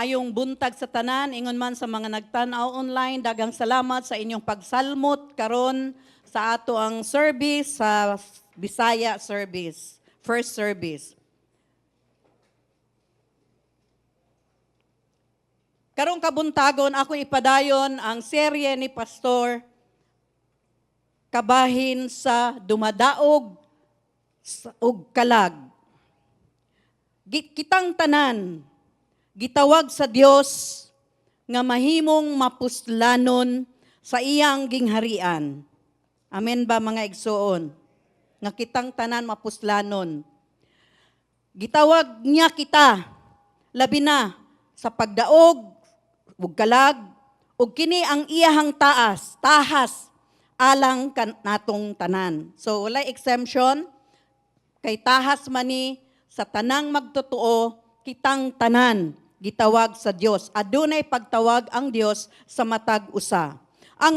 Maayong buntag sa tanan, ingon man sa mga nagtanaw online, dagang salamat sa inyong pagsalmot karon sa ato ang service sa Bisaya service, first service. Karong kabuntagon ako ipadayon ang serye ni Pastor Kabahin sa Dumadaog ug Kalag. Kitang tanan gitawag sa Dios nga mahimong mapuslanon sa iyang gingharian. Amen ba mga igsoon? Nga kitang tanan mapuslanon. Gitawag niya kita, labi na sa pagdaog, ug kalag, ug kini ang iyahang tahas, alang natong tanan. So walay exemption, kay tahas mani sa tanang magtotoo, kitang tanan gitawag sa Dios. Adunay pagtawag ang Dios sa matag usa. Ang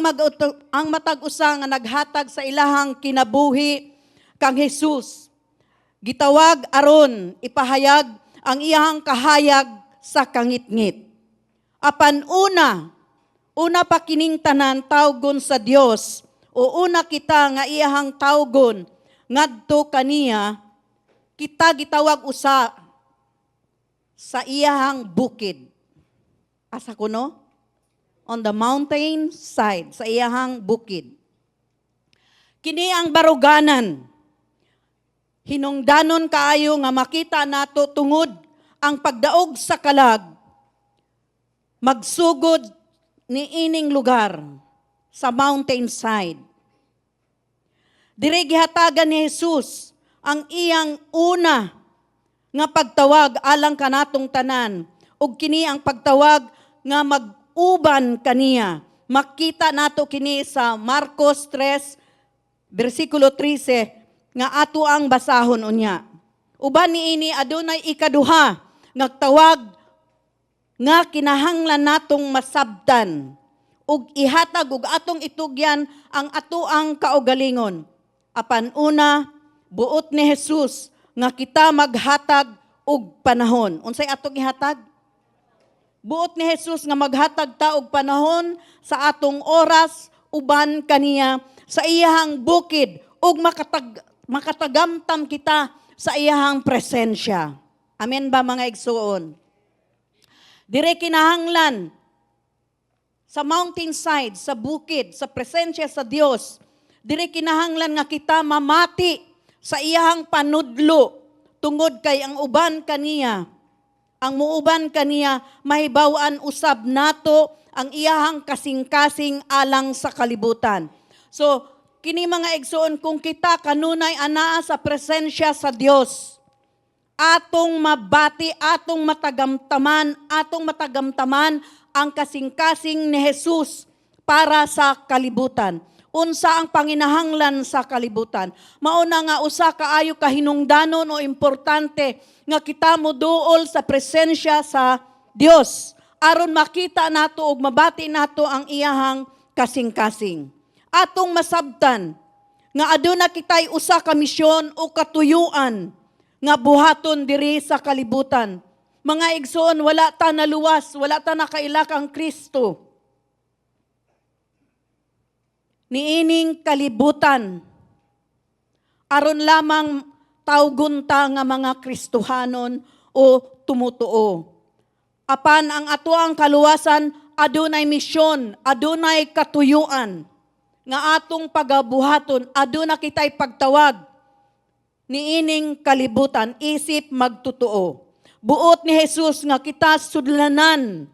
matag usa nga naghatag sa ilahang kinabuhi kang Hesus. Gitawag aron ipahayag ang iyahang kahayag sa kangitngit. Apan una pa kining tanan tawgon sa Dios o una kita nga iyahang tawgon ngadto kaniya, kita gitawag usa sa iyahang bukid. Asa kuno? On the mountain side, sa iyahang bukid. Kini ang baruganan. Hinungdanon kaayo nga makita nato tungod ang pagdaog sa kalag, magsugod ni ining lugar sa mountain side. Dire gihatagan ni Jesus ang iyang una nga pagtawag alang kanatong tanan, ug kini ang pagtawag nga mag-uban kaniya. Makita nato kini sa Marcos 3 versikulo 13 nga ato ang basahon unya. Uban niini adunay ikaduha nagtawag nga kinahanglan natong masabtan ug ihatag ug atong itugyan ang ato ang kaugalingon. Apan una, buot ni Jesus nga kita maghatag og panahon. Unsay atong ihatag? Buot ni Jesus nga maghatag ta og panahon sa atong oras uban kaniya sa iyahang bukid ug makatagamtam kita sa iyahang presensya. Amen ba mga igsuon? Dire kinahanglan sa mountainside, sa bukid, sa presensya sa Dios, dire kinahanglan nga kita mamati sa iyahang panudlo tungod kay ang uban kaniya, ang muuban kaniya mahibaw-an usab nato ang iyahang kasing-kasing alang sa kalibutan. So, kini mga igsoon, kung kita kanunay anaa sa presensya sa Dios, atong mabati, atong matagamtaman ang kasing-kasing ni Jesus para sa kalibutan. Unsa ang panginahanglan sa kalibutan? Mauna nga usa kaayo kahinungdanon o importante nga kita moduol sa presensya sa Dios aron makita nato ug mabati nato ang iyahang kasing-kasing. Atong masabtan nga aduna kitay usa ka misyon o katuyuan nga buhaton diri sa kalibutan. Mga igsoon, wala ta naluwas, wala ta nakailak ang Kristo. Niining kalibutan, aron lamang tawgon ta nga mga Kristohanon o tumutuo. Apan ang ato ang kaluwasan, adunay misyon, adunay katuyuan, nga atong pagabuhaton, aduna kitay pagtawag, niining kalibutan, isip magtutuo. Buot ni Jesus nga kita sudlanan,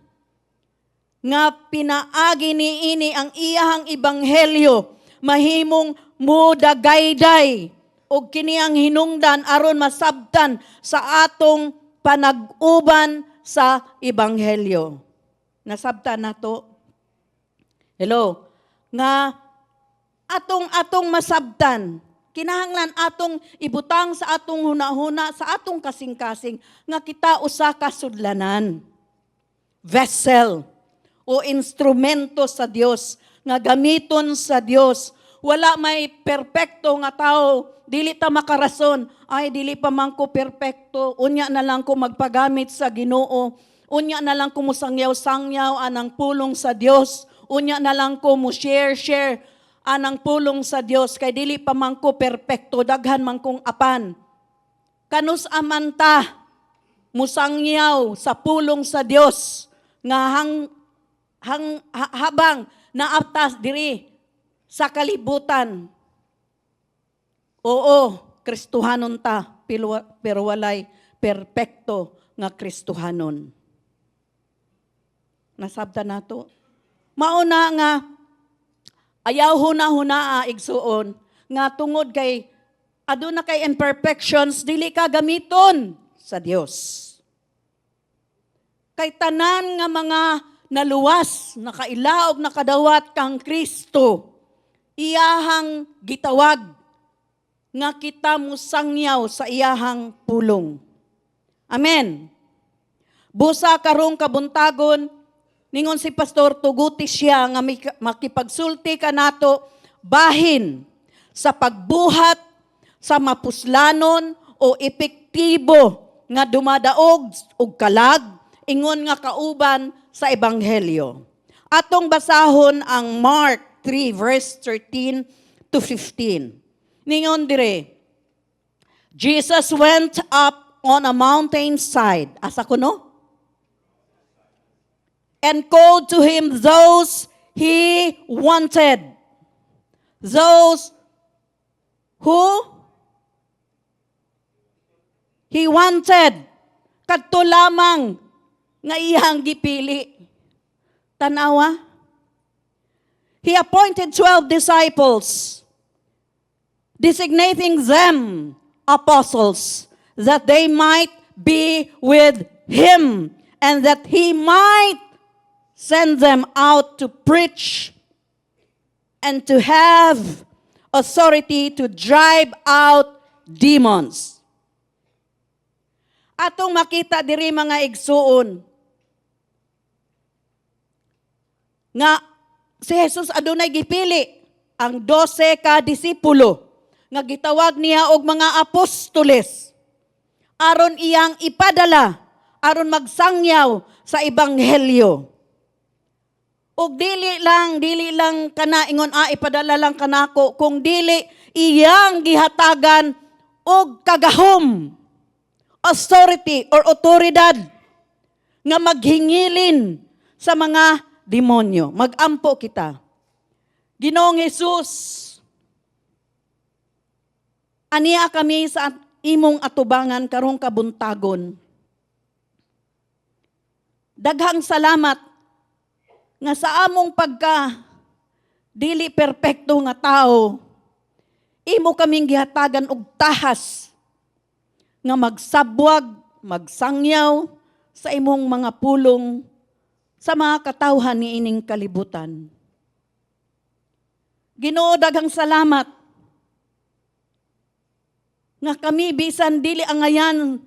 nga pinaagi niini ang iyahang ebanghelyo mahimong mudagayday og kini ang hinungdan aron masabtan sa atong panag-uban sa ebanghelyo. Nasabtan nato? Hello? Nga atong masabtan, kinahanglan atong ibutang sa atong hunahuna, sa atong kasing-kasing nga kita usa ka sudlanan, vessel o instrumento sa Dios, nga gamiton sa Dios. Wala may perpekto nga tao, dili ta makarason, ay dili pa man ko perpekto, unya na lang ko magpagamit sa Ginoo, Unya na lang ko mo sangyaw-sangyaw anang pulong sa Dios. Unya na lang ko mo share anang pulong sa Dios. Kay dili pa man ko perpekto, daghan man kong apan. Kanus amanta, musangyaw sa pulong sa Dios nga habang naaptas diri sa kalibutan. Oo, Kristohanon ta, pero walay perpekto nga Kristohanon. Nasabta nato. Mauna nga, ayaw huna-hunaa igsuon, nga tungod kay, aduna kay imperfections, dili ka gamiton sa Dios. Kay tanan nga mga naluwas, nakailaog, nakadawat kang Kristo, iyahang gitawag, nga kita musangyaw sa iyahang pulong. Amen. Busa karong kabuntagon, ningon si Pastor, tuguti siya nga makipagsulti ka nato, bahin sa pagbuhat, sa mapuslanon o epektibo nga dumadaog og kalag, ingon nga kauban sa Ebanghelyo. Atong basahon ang Mark 3 verse 13 to 15. Ningon dire, Jesus went up on a mountainside. Asa kuno? And called to him those he wanted. Those who he wanted. Kadto lamang nga iyang gipili. Tanawa? He appointed 12 disciples, designating them apostles, that they might be with him, and that he might send them out to preach and to have authority to drive out demons. Atong makita diri mga igsuon nga si Jesus adunay gipili ang 12 ka disipulo nga gitawag niya og mga apostoles aron iyang ipadala aron magsangyaw sa ebanghelyo. Og dili lang kana ingon ipadala lang kanako, kung dili iyang gihatagan og kagahom, authority or otoridad nga maghingilin sa mga demonyo. Magampo kita. Ginoong Jesus, aniya kami sa imong atubangan karong kabuntagon. Daghang salamat nga sa among pagka dili perpekto nga tao, imo kaming gihatagan og tahas nga magsabwag, magsangyaw sa imong mga pulong sa mga katawhan niining kalibutan. Ginoo, daghang salamat nga kami bisan dili angayan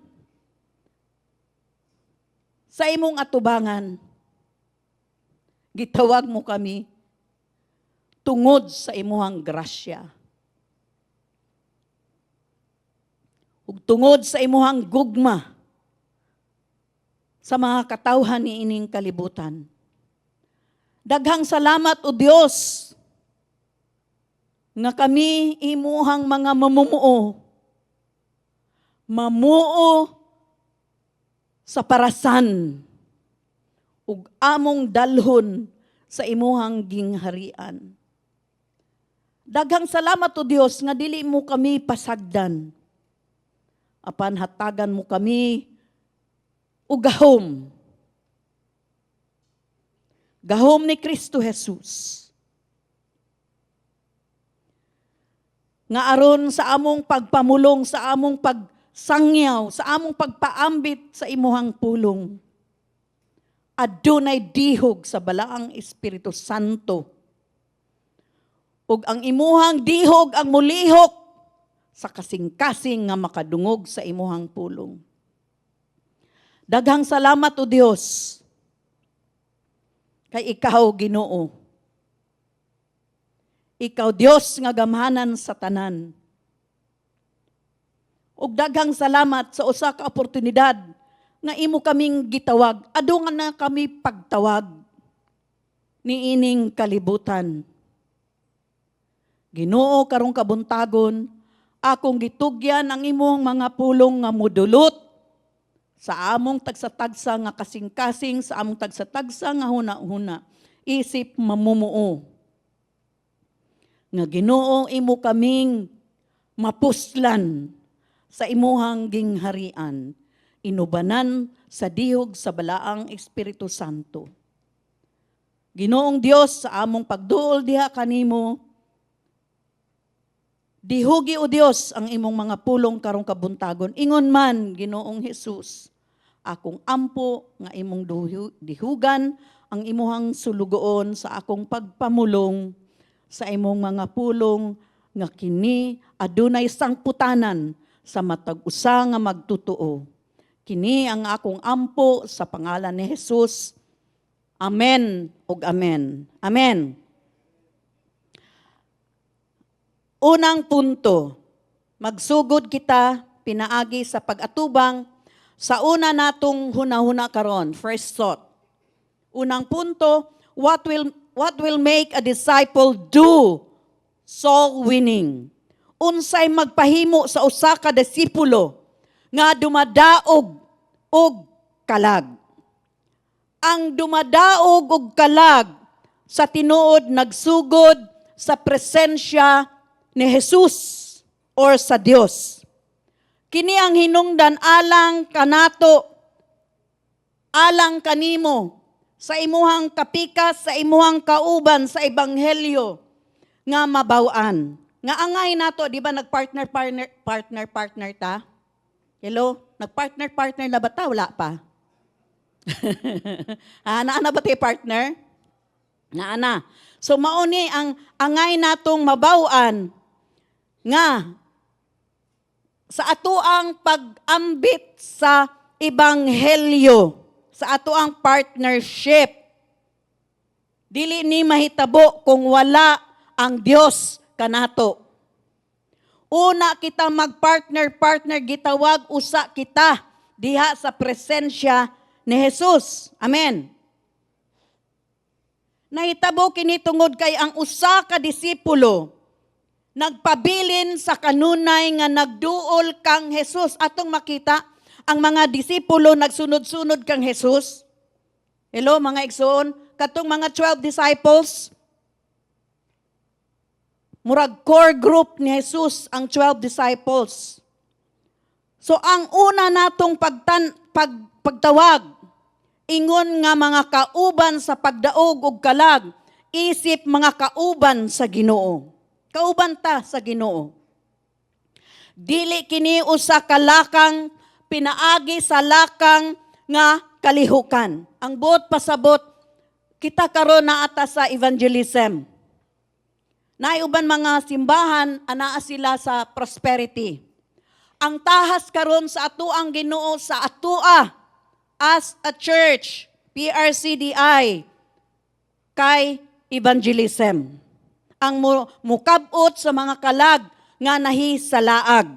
sa imong atubangan. Gitawag mo kami tungod sa imuhang grasya. Ug tungod sa imuhang gugma sa mga katawhan ni ining kalibutan. Daghang salamat o Dios nga kami imuhang mga mamumuo. Mamuo sa parasan ug among dalhon sa imuhang gingharian. Daghang salamat o Dios nga dili mo kami pasagdan. Apan hatagan mo kami ug gahom. Gahom ni Kristo Jesus. Nga aron sa among pagpamulong, sa among pagsangyaw, sa among pagpaambit sa imuhang pulong. Adunay dihog sa balaang Espiritu Santo. Ug ang imuhang dihog ang mulihok sa kasing-kasing nga makadungog sa imuhang pulong. Daghang salamat o Dios kay ikaw Ginoo. Ikaw Dios nga gamhanan sa tanan. Ug daghang salamat sa usa ka oportunidad nga imo kaming gitawag, ado nga na kami pagtawag ni ining kalibutan. Ginoo karong kabuntagon, akong gitugyan ang imong mga pulong nga mudulot sa among tagsa-tagsa nga kasing-kasing, sa among tagsa-tagsa nga huna-huna, isip mamumuo. Nga Ginoo imo kaming mapuslan sa imuhang gingharian, inubanan sa dihog sa balaang Espiritu Santo. Ginoong Dios, sa among pagduol diha kanimo, dihugi o Dios ang imong mga pulong karong kabuntagon. Ingon man, Ginoong Hesus, akong ampo nga imong dihugan ang imuhang sulugoon sa akong pagpamulong sa imong mga pulong nga kini adunay sangputanan sa matag usa nga magtutuo. Kini ang akong ampo sa pangalan ni Hesus. Amen ug amen. Amen. Unang punto, magsugod kita pinaagi sa pag-atubang sa una natong hunahuna karon. First thought. Unang punto, what will make a disciple do soul winning? Unsay magpahimo sa usa ka disipulo nga dumadaog og kalag. Ang dumadaog og kalag sa tinuod nagsugod sa presensya ni Jesus or sa Dios. Kini ang hinungdan alang kanato, alang kanimo, sa imuhang kapikas, sa imuhang kauban, sa ebanghelyo, nga mabaw-an. Nga angay nato, di ba nagpartner ta? Hello? Nagpartner na ba ta? Wala pa. Naana ba tayo partner? Naana. So mauni ang angay natong mabaw-an, nga sa atoang pag-ambit sa ebanghelyo, sa atoang partnership, dili ni mahitabo kung wala ang Dios kanato. Una kita magpartner, gitawag usa kita diha sa presensya ni Jesus. Amen. Nahitabo kini tungod kay ang usa ka disipulo nagpabilin sa kanunay nga nagduol kang Jesus. Atong makita, ang mga disipulo nagsunod-sunod kang Jesus. Hello mga igsoon, katong mga 12 disciples, murag core group ni Jesus ang 12 disciples. So ang una natong pagtawag, ingon nga mga kauban sa pagdaog ug kalag, isip mga kauban sa Ginoo. Kauban ta sa Ginoo. Dili kini usa ka lakang pinaagi sa lakang nga kalihukan. Ang buot pasabot, kita karon na ata sa evangelism. Naiuban mga simbahan, anaa sila sa prosperity. Ang tahas karon sa atuang Ginoo sa atua as a church, PRCDI, kay evangelism. Ang mukabot sa mga kalag nga nahisalaag.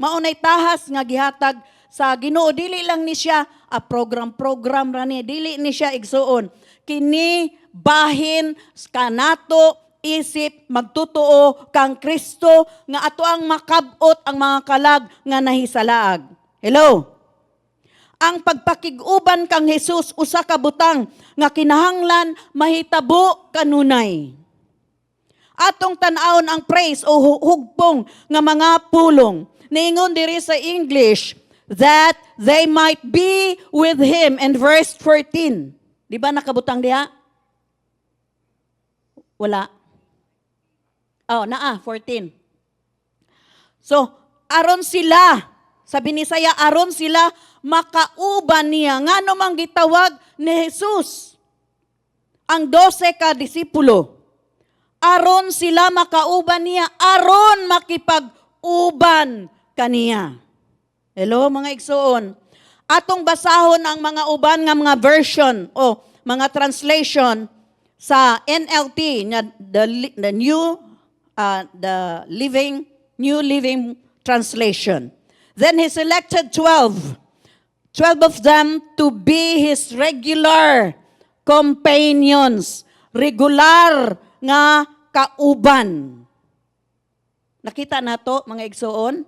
Maunay tahas nga gihatag sa Ginoo, dili lang ni siya program rani, dili ni siya igsuon. Kini bahin kanato isip magtutuo kang Kristo nga ato ang makabot ang mga kalag nga nahisalaag. Hello? Ang pagpakiguban kang Jesus usa ka butang nga kinahanglan mahitabo kanunay. Atong tan-awon ang praise o hugpong nga mga pulong. Niingon diri sa English, that they might be with Him. And verse 14. Di ba nakabutang diha? Wala. 14. So, aron sila, sabi ni Saya, aron sila makauban niya. Nga namang gitawag ni Jesus. Ang 12 ka disipulo. Aron sila makauban niya, aron makipag-uban kaniya. Hello mga igsoon. Atong basahon ang mga uban nga mga version o mga translation sa NLT, the New Living Translation. Then he selected 12 12 of them to be his regular companions, regular nga kauban. Nakita na to, mga igsoon?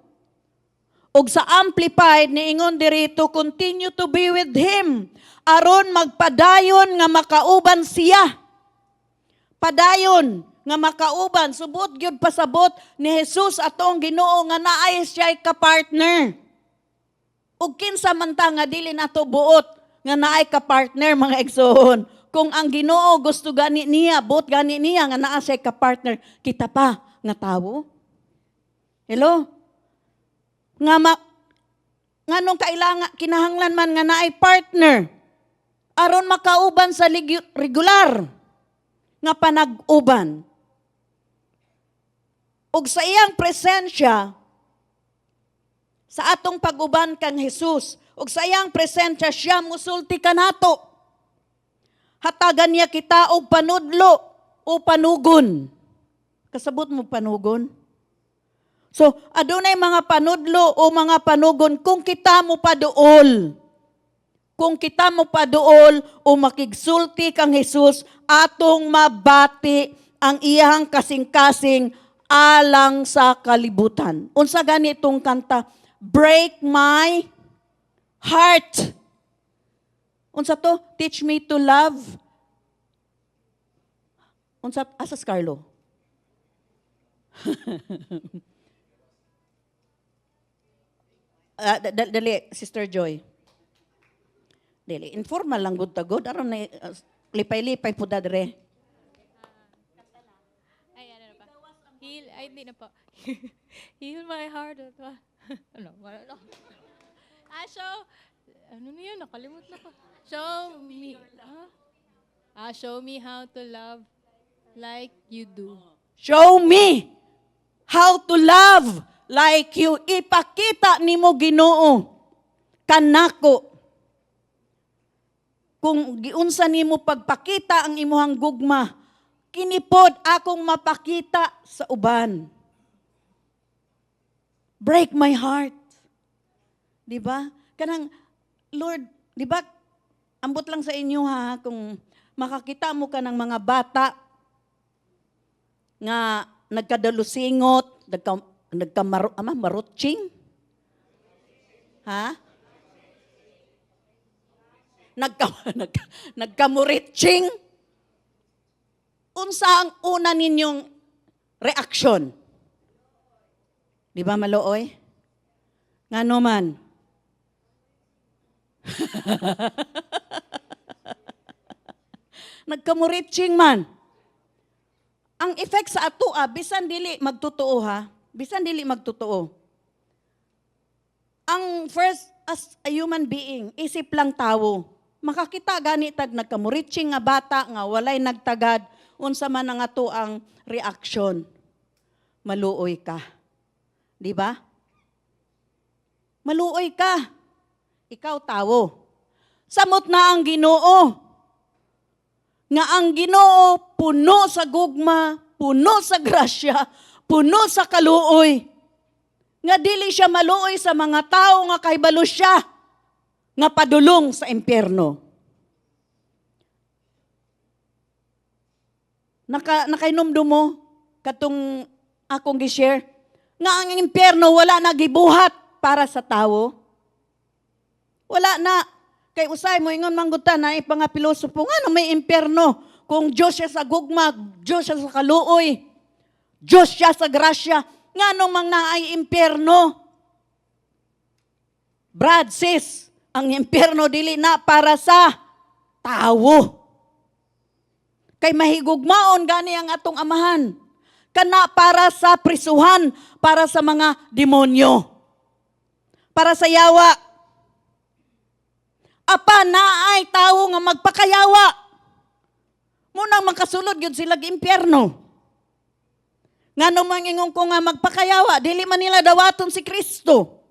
Og sa Amplified, niingon dirito, continue to be with him, aron magpadayon nga makauban siya. Padayon nga makauban, subot gyud pasabot ni Jesus atong Ginoo nga naay siya ka-partner. Ug kinsa man ta nga dili nato buot nga naay ka-partner, mga igsoon. Kung ang Ginoo gusto gani niya, buot gani niya nga naa siya ka-partner, kita pa nga tawo. Hello? Nganong kailangan kinahanglan man nga naay partner aron makauban sa regular nga panag-uban. Ug sa iyang presensya sa atong pag-uban kang Jesus, ug sa iyang presensya siya musulti kanato. Hatagan niya kita og panudlo o panugon. Kasabot mo panugon? So, adunay mga panudlo o mga panugon kung kita mo paduol. Kung kita mo paduol o makigsulti kang Jesus, atong mabati ang iyang kasing-kasing alang sa kalibutan. Unsa gani itong kanta? Break my heart. Unsa to? Teach me to love. Unsa asas Carlo? Dali, Sister Joy. Dali, informal lang gud tagod aron na lipay-lipay po dadre. Ay, ano na pa? Heal, ay, hindi na po. Heal my heart. Ano? Show, ano na yun? Nakalimut na ko. Show me, show me how to love like you do. Show me how to love like you. Ipakita nimo Ginoo kanako. Kung giunsa nimo pagpakita ang imuhang gugma, kinipod akong mapakita sa uban. Break my heart. Di ba? Kanang, Lord, di ba, ambot lang sa inyo ha, kung makakita mo ka ng mga bata nga nagkadalusingot, marutching? Ha? Nagkamuritching? Unsa ang una ninyong reaksyon? Di ba malooy? Ngano man? Nagkamuritching man. Ang effect sa ato, bisan dili magtotoo ha, bisan dili magtotoo. Ang first, as a human being, isip lang tawo. Makakita gani tag nagkamuritching nga bata nga walay nagtagad, unsa man ang ato ang reaksyon. Maluoy ka. Di ba? Maluoy ka. Ikaw tawo. Samot na ang Ginoo. Nga ang Ginoo puno sa gugma, puno sa grasya, puno sa kaluoy. Nga dili siya maluoy sa mga tao nga kahibalo siya nga padulong sa impyerno. Nakainomdom mo katong akong gi-share nga ang impyerno wala na gibuhat para sa tao. Wala na. Kay usay mo ingon manggutan na ipanga pilosopo nga may impyerno kung Diyos siya sa gugma, Diyos siya sa kaluoy, Diyos siya sa grasya, nga nung mang naay impyerno. Brad, sis, ang impyerno dili na para sa tao. Kay mahigugmaon gani ang atong amahan. Kana para sa prisuhan, para sa mga demonyo. Para sa yawa. Apa naay tao nga magpakayawa. Munang makasulod yun sila impyerno. Nga naman ingon ko nga magpakayawa, dili man nila dawaton si Kristo.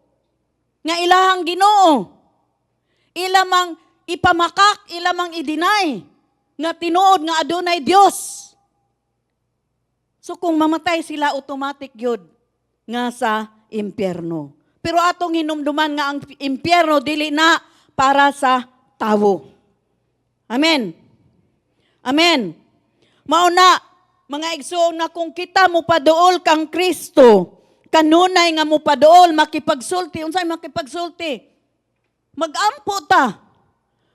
Nga ilahang Ginoo. Ila mang ipamakak, ila mang i-deny. Nga tinuod nga adunay Dios. So kung mamatay sila, automatic yun nga sa impyerno. Pero atong hinumduman nga ang impyerno, dili na para sa tawo. Amen. Amen. Mauna, mga igsoon nga kung kita mo paduol kang Kristo, kanunay nga mo paduol, makipagsulti. Unsay makipagsulti? Magampo ta.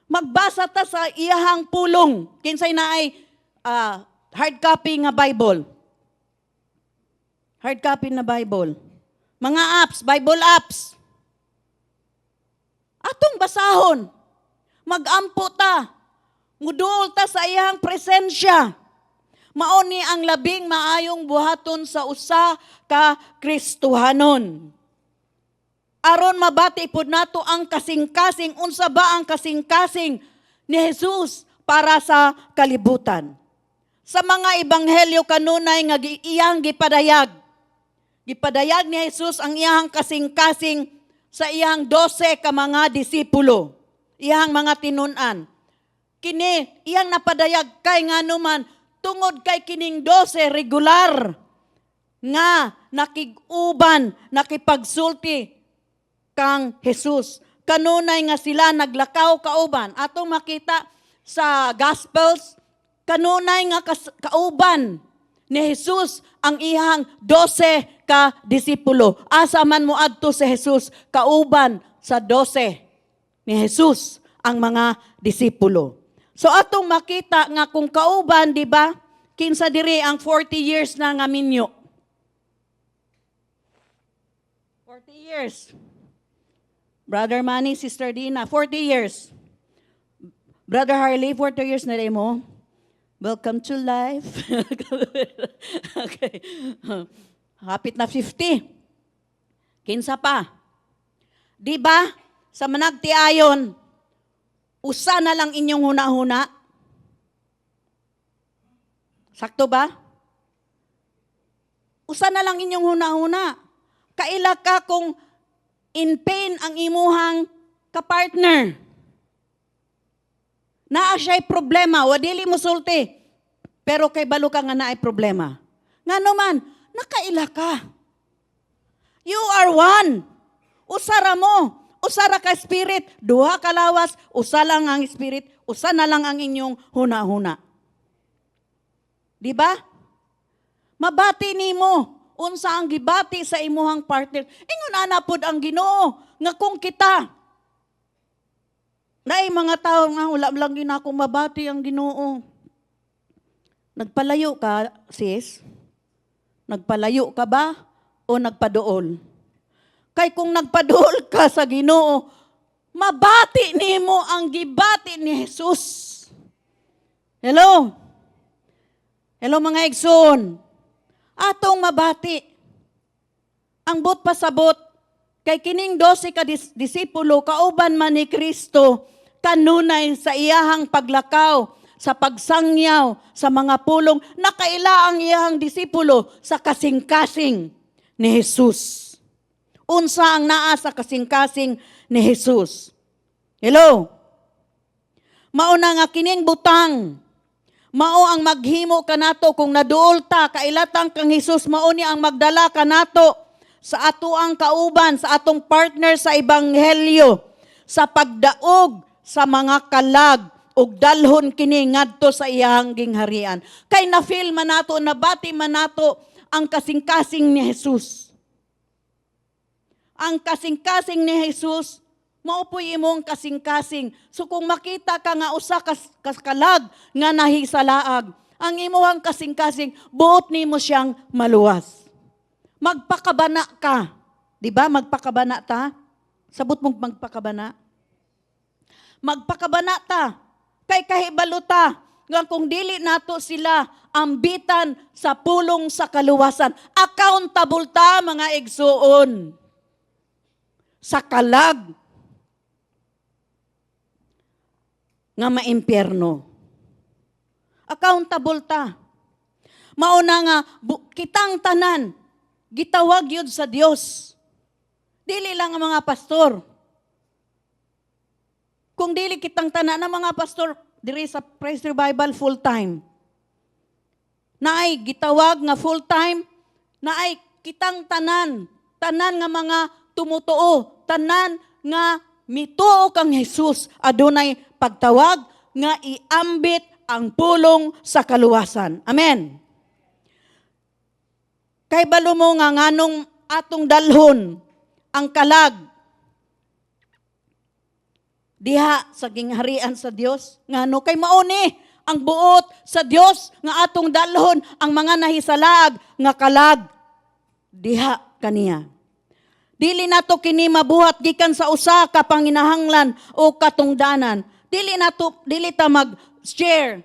Magbasa ta sa iyahang pulong. Kinsay na ay hard copy nga Bible. Hard copy na Bible. Mga apps, Bible apps. Atong basahon. Magampo ta. Muduol ta sa iyang presensya. Mauni ang labing maayong buhaton sa usa ka Kristohanon. Aron mabati pud nato ang kasing-kasing, unsa ba ang kasing-kasing ni Jesus para sa kalibutan. Sa mga ebanghelyo kanunay nga iyang gipadayag. Gipadayag ni Jesus ang iyang kasing-kasing sa iyang 12 ka mga disipulo, iyang mga tinun-an. Kini iyang napadayag kay nganuman tungod kay kining 12 regular nga nakig-uban, nakipagsulti kang Jesus. Kanunay nga sila naglakaw kauban. Atong makita sa Gospels, kanunay nga kauban ni Jesus ang iyang 12 ka disipulo. Asa man mo adto si Jesus, kauban sa 12 ni Jesus ang mga disipulo. So atong makita nga kung kauban, di ba? Kinsa diri ang 40 years na nga minyo. 40 years. Brother Manny, Sister Dina, 40 years. Brother Harley, 40 years na rin mo. Welcome to life. Okay. Hapit na 50. Kinsa pa? Di ba? Sa managtiayon, usa na lang inyong huna-huna. Sakto ba? Usa na lang inyong huna-huna. Kaila ka kung in pain ang imuhang kapartner. Naa siya'y problema, wadili mo sulti. Pero kay balo ka nga naay problema. Nga naman, nakaila ka. You are one. Usara mo. Usara ka spirit. Duha ka lawas. Usa lang ang spirit. Usa na lang ang inyong huna-huna. Di ba? Mabati nimo. Unsa ang gibati sa imuhang partner. Ingon ana pod ang Ginoo nga kung kita. Naay mga tao nga wala lang ginako mabati ang Ginoo. Nagpalayo ka, sis? Nagpalayo ka ba o nagpaduol? Kay kung nagpaduol ka sa Ginoo, mabati nimo ang gibati ni Jesus. Hello? Hello mga igsoon. Atong mabati. Ang but pasabot, kay kining 12 ka disipulo, kauban man ni Kristo, kanunay sa iyahang paglakaw, sa pagsangyaw, sa mga pulong, nakaila ang iyahang disipulo sa kasing-kasing ni Jesus. Unsa ang naa sa kasing-kasing ni Jesus? Hello? Mauna nga kining butang, mao ang maghimo kanato kung naduol ta, kailatang kang Jesus, mao ni ang magdala kanato sa atoang kauban, sa atong partner sa ebanghelyo, sa pagdaog sa mga kalag, ug dalhon kini ngadto sa iyang gingharian. Kay na-feel man nato, nabati man nato ang kasing-kasing ni Jesus. Ang kasing-kasing ni Jesus, maupoy imong kasing-kasing. So kung makita ka nga usa kalag nga nahisalaag, ang imuhang kasing-kasing, buot nimo siyang maluwas. Magpakabana ka. Di ba? Magpakabana ta? Sabot mong magpakabana. Magpakabana ta. Kay kahibalo ta. Nga kung dili nato sila ambitan sa pulong sa kaluwasan. Accountable ta mga igsuon. Sa kalag nga maimpyerno. Accountable ta. Mauna nga, kitang tanan, gitawag yun sa Dios. Dili lang ang mga pastor. Kung dili kitang tanan ng mga pastor, diri sa Praise Revival full-time. Naay gitawag nga full-time, naay kitang tanan nga mga tumutuo, tanan nga mituo kang Jesus adunay pagtawag nga iambit ang pulong sa kaluwasan. Amen. Kay balo mo nga nganong atong dalhon ang kalag diha sa gingharian sa Dios, ngano kay mauni ang buot sa Dios nga atong dalhon ang mga nahisalaag nga kalag diha kaniya. Dili nato kini mabuhat gikan sa usa ka panginahanglan o katungdanan. Dili ta mag-share.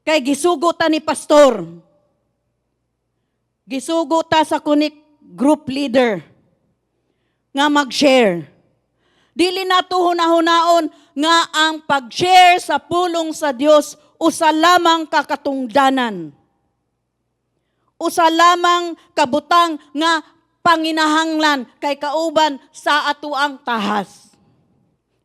Kay gisugo ta ni pastor. Gisugo ta sa kunik group leader nga mag-share. Dili nato hunahunaon nga ang pag-share sa pulong sa Dios usa lamang kakatungdanan. Usa lamang kabutang nga panginahanglan kay kauban sa atoang tahas.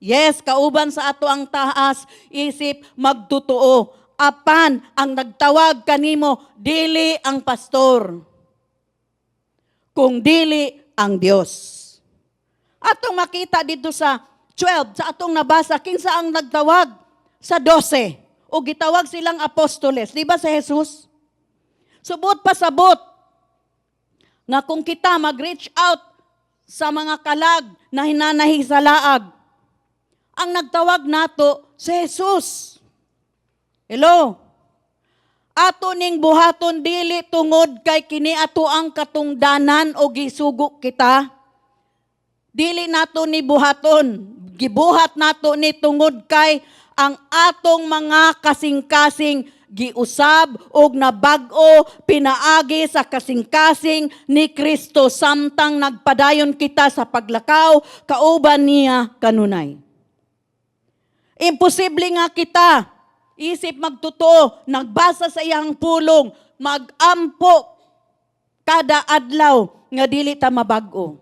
Yes, kauban sa atoang tahas, isip magtutuo. Apan ang nagtawag kanimo, dili ang pastor, kung dili ang Dios. Atong makita dito sa 12, sa atong nabasa, kinsa ang nagtawag sa 12, o gitawag silang apostoles. Di ba si Jesus? Subot pasabot nga kung kita mag-reach out sa mga kalag na hinanahi sa laag, ang nagtawag nato si Jesus. Hello? Ato ning buhaton dili tungod kay kini ato ang katungdanan o gisugo kita. Dili nato ni buhaton, gibuhat nato ni tungod kay ang atong mga kasing-kasing giusab og nabag-o pinaagi sa kasing-kasing ni Kristo samtang nagpadayon kita sa paglakaw kauban niya kanunay. Imposible nga kita isip magtotoo, nagbasa sa iyang pulong, magampo kada adlaw nga dili ta mabag-o.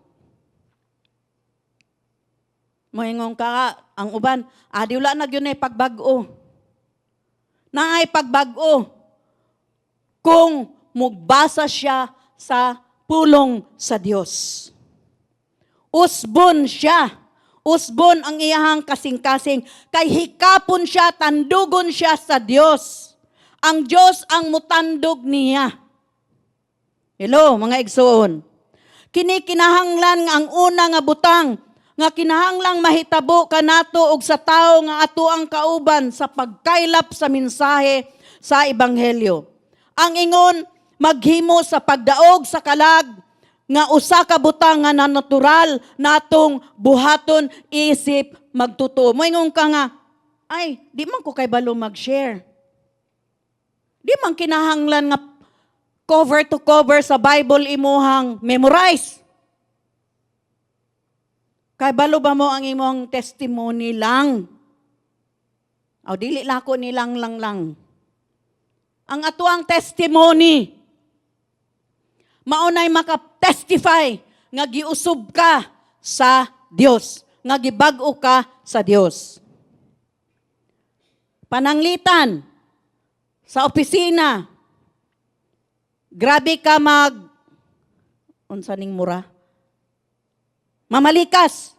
Moingon ka ang uban, wala na gyud pagbag-o. Naay pagbag-o kung mugbasa siya sa pulong sa Dios. Usbon siya. Usbon ang iyahang kasing-kasing. Kay hikapon siya, tandugon siya sa Dios. Ang Dios ang mutandog niya. Hello, mga igsoon. Kini kinahanglan nga ang una nga butang nga kinahanglang mahitabo kanato og sa tao nga ato ang kauban sa pagkaylap sa mensahe sa ebanghelyo. Ang ingon maghimo sa pagdaog sa kalag nga usa ka butang nga natural natong buhaton isip magtutuo. Moingon ka nga, ay, di man ko kay balo mag-share. Di man kinahanglan nga cover to cover sa Bible imuhang memorize. Kay balo ba mo ang imong testimony lang? O dili lako ni lang. Ang atuang testimony, maunay maka-testify nga giusob ka sa Dios, nga gibag-o ka sa Dios. Pananglitan sa opisina, grabe ka unsa ning mura? Mamalikas.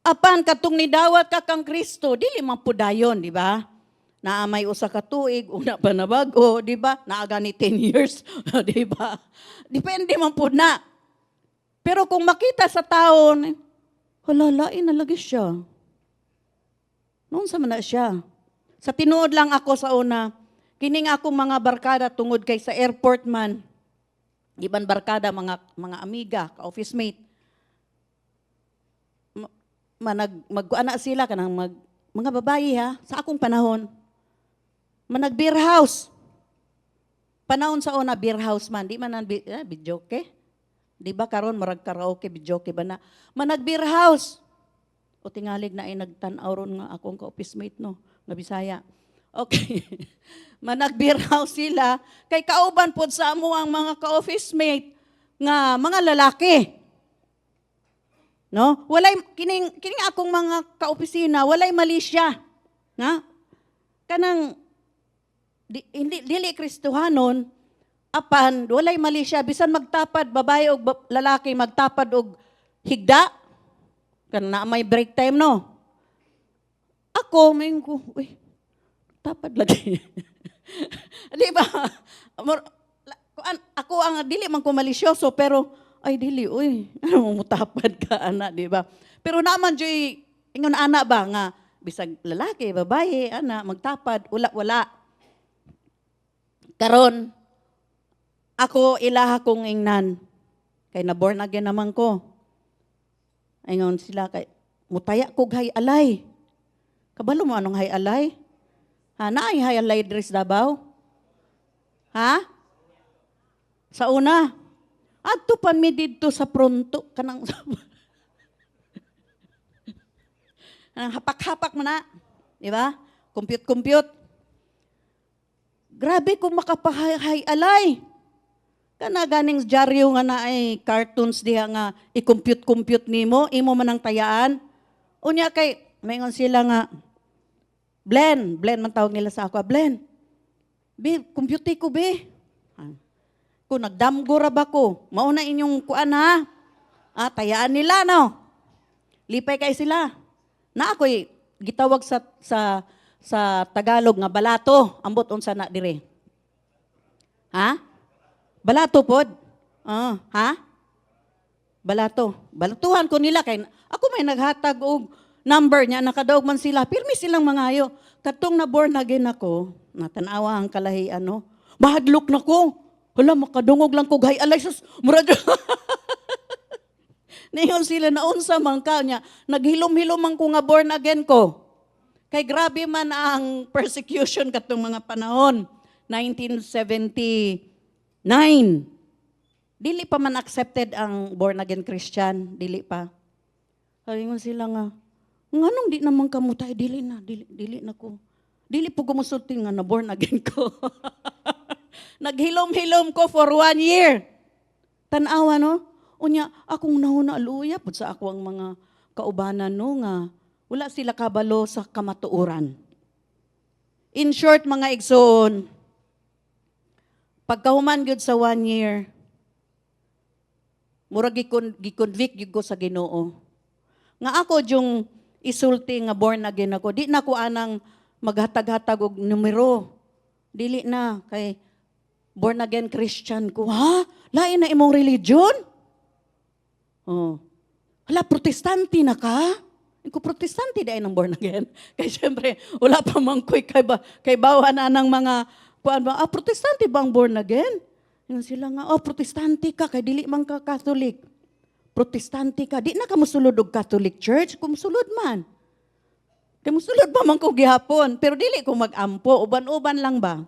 Apan katong nidawat ka kang Kristo, dili man pudayon, di ba? Naamay usa ka tuig, una pa na bago, di ba? Naaga ni 10 years, di ba? Depende man pud na. Pero kung makita sa taon, halalain na lagi siya. Noon sa man na siya. Sa tinuod lang ako sa una, kining akong mga barkada tungod kay sa airport man, iban barkada, mga amiga, ka-office mate, magkuana sila kanang mga babayi ha sa akong panahon manag-beer house. Panahon sa una beer house man di man bidyoke. Di ba karon marag karaoke bidyoke ba na manag-beer house. O tingalig na ay nagtan-aw ron nga akong ka-office mate no nga Bisaya. Okay. Manag-beer house sila kay kauban pod sa amo ang mga ka-office mate nga mga lalaki. No? Walay kining akong mga kaopisina, walay mali siya. Na? Kanang dili Kristohanon apan walay mali siya bisan magtapad babae o lalaki magtapad og higda kan na may break time no. Ako may ko, uy, tapad lagi. Di ba? Ako ang dili man ko malisyoso pero ay dili uy, ano mo tapad ka ana, di ba? Pero naman joy ingon ana ba nga bisag lalaki, babae, ana magtapad, wala. Karon ako ilaha kong ingnan kay na born again naman ko. Ingon sila kay mutaya kog hay alay. Kabalo mo anong hay alay? Ha, naay hay alay diri sa Davao? Ha? Sa una. Adto pa mi didto sa pronto kanang hapak-hapak mo na. Di ba? Compute. Grabe kung makapahay alay. Kana ganing dyaryo nga na ay cartoons diha nga i-compute nimo, imo man ang tayaan. Unya kay mayngon sila nga Blend man tawag nila sa ako, Blend. Be, compute ko be. Kung nagdamgo ra ba ko, mauna inyong kuan ha. Tayaan nila no. Lipay kay sila. Na ako'y gitawag sa Tagalog nga balato, ambot unsa na dire. Ha? Balato pod? Ha? Balato. Balatuhan ko nila kay ako may naghatag og number niya nakadaog man sila. Pirmi silang mangayo. Katong na born again ako, natanawa ang kalahi ano. Mahadlok na ko. Hala makadungog lang ko hay alay sus. Murag Niyon sila na unsa man ka niya. Naghilom-hilom man ko nga born again ko. Kay grabe man ang persecution katong mga panahon. 1979. Dili pa man accepted ang born again Christian. Dili pa. Ingon sila nga, nganong di naman kamutay, dili na ko. Dili po gumusulti nga na born again ko. Naghilom-hilom ko for 1 year. Tanawa no? Unya, akong nahuna aluya pud sa ako ang mga kaubanan no nga wala sila kabalo sa kamatuoran. In short, mga igsoon, pagkahuman gyud sa 1 year, murag gikonvict gyud ko sa Ginoo. Nga ako yung isulti nga born again ako. Di na ko anang maghatag-hatag og numero. Dili na kay born again Christian ko. Ha? Lain na imong religion? Hala, protestante na ka? Ko protestante dahil ng born again. Kaya syempre, wala pa mang kay bawa na ng mga, protestante ba ang born again? Yung sila nga, protestante ka, kay dili man ka Catholic. Protestante ka, di na ka musulod og Catholic Church, kung musulod man. Kay musulod pa man ko gihapon, pero dili ko magampo, uban-uban lang ba?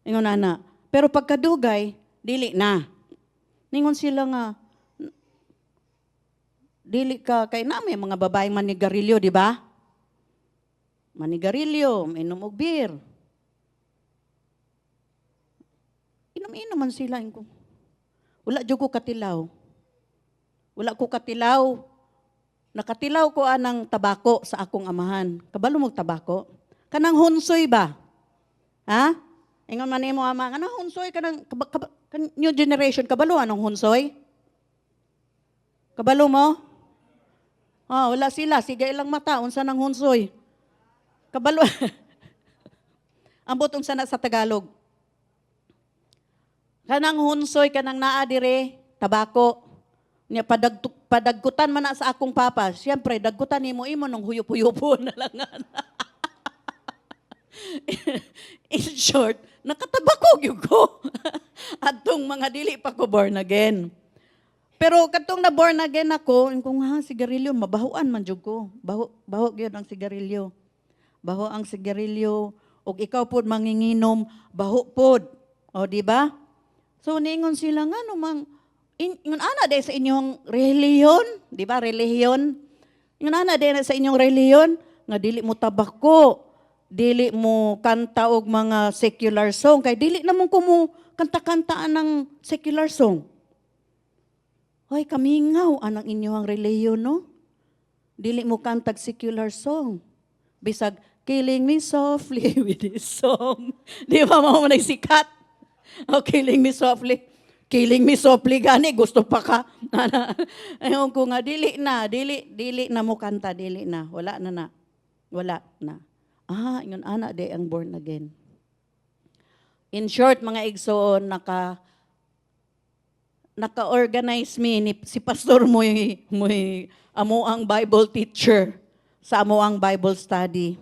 Ingon na. Pero pagkadugay, dili na. Ningon sila nga, dili ka, kay na may mga babaeng manigarilyo, di ba? Manigarilyo, inom og beer. Inom man sila. Wala dyan ko katilaw. Nakatilaw ko anang tabako sa akong amahan. Kabalo mo tabako? Kanang hunsoy ba? Ha? Ingon man mo ama, kanang hunsoy, kanang new generation, kabalo anong hunsoy? Kabalo mo? Wala sila, sige ilang mata, unsa nang hunsoy? Kabalo. Ambot unsa na sa Tagalog. Kanang hunsoy, kanang naa dire, tabako. Niya padagkutan man na sa akong papa. Siyempre, dagkutan nimo imo nung huyop-huyopo na lang. In short, nakatabako gyud ko. Atong mga dili pa ko born again. Pero katong na born again ako, kung sigarilyo, mabahuan man jud ko. Baho gyud ang sigarilyo. Baho ang sigarilyo. Og ikaw pod manginginom, baho pod. O, di ba? So, ningon sila nga namang, ingon ana de sa inyong reliyon, di ba? Reliyon. Ingon ana de sa inyong reliyon, nga dili mo tabako, dili mo kanta og mga secular song, kay dili namon ko mo kanta-kantaan ng secular song. Hoy, kamingaw anang inyong reliyon, no? Dili mo kantag secular song. Bisag, killing me softly with this song. Di ba mo sikat? Oh, killing me softly. Killing me softly gani, gusto pa ka. Ayun ko nga, dili na mo kanta, dili na. Wala na. Wala na. Yun ana, de ang born again. In short, mga igsoon, naka-organize si pastor mo amo ang Bible teacher sa amo ang Bible study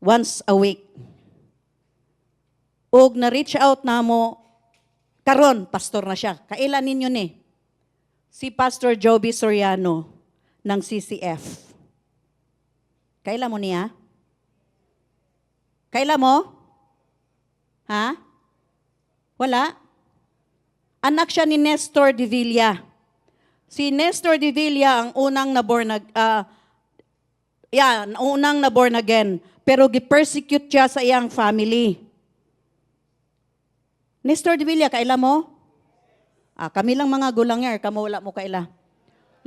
once a week. Og na-reach out na mo, karon pastor na siya. Kailan ninyo ni? Si Pastor Joby Soriano ng CCF. Kailan mo niya? Kailan mo? Ha? Wala? Anak siya ni Nestor de Villa. Si Nestor de Villa ang unang na born again. Pero gi-persecute siya sa iyang family. Nestor de Villa, kaila mo? Kami lang mga gulangyer, kamo wala mo kaila.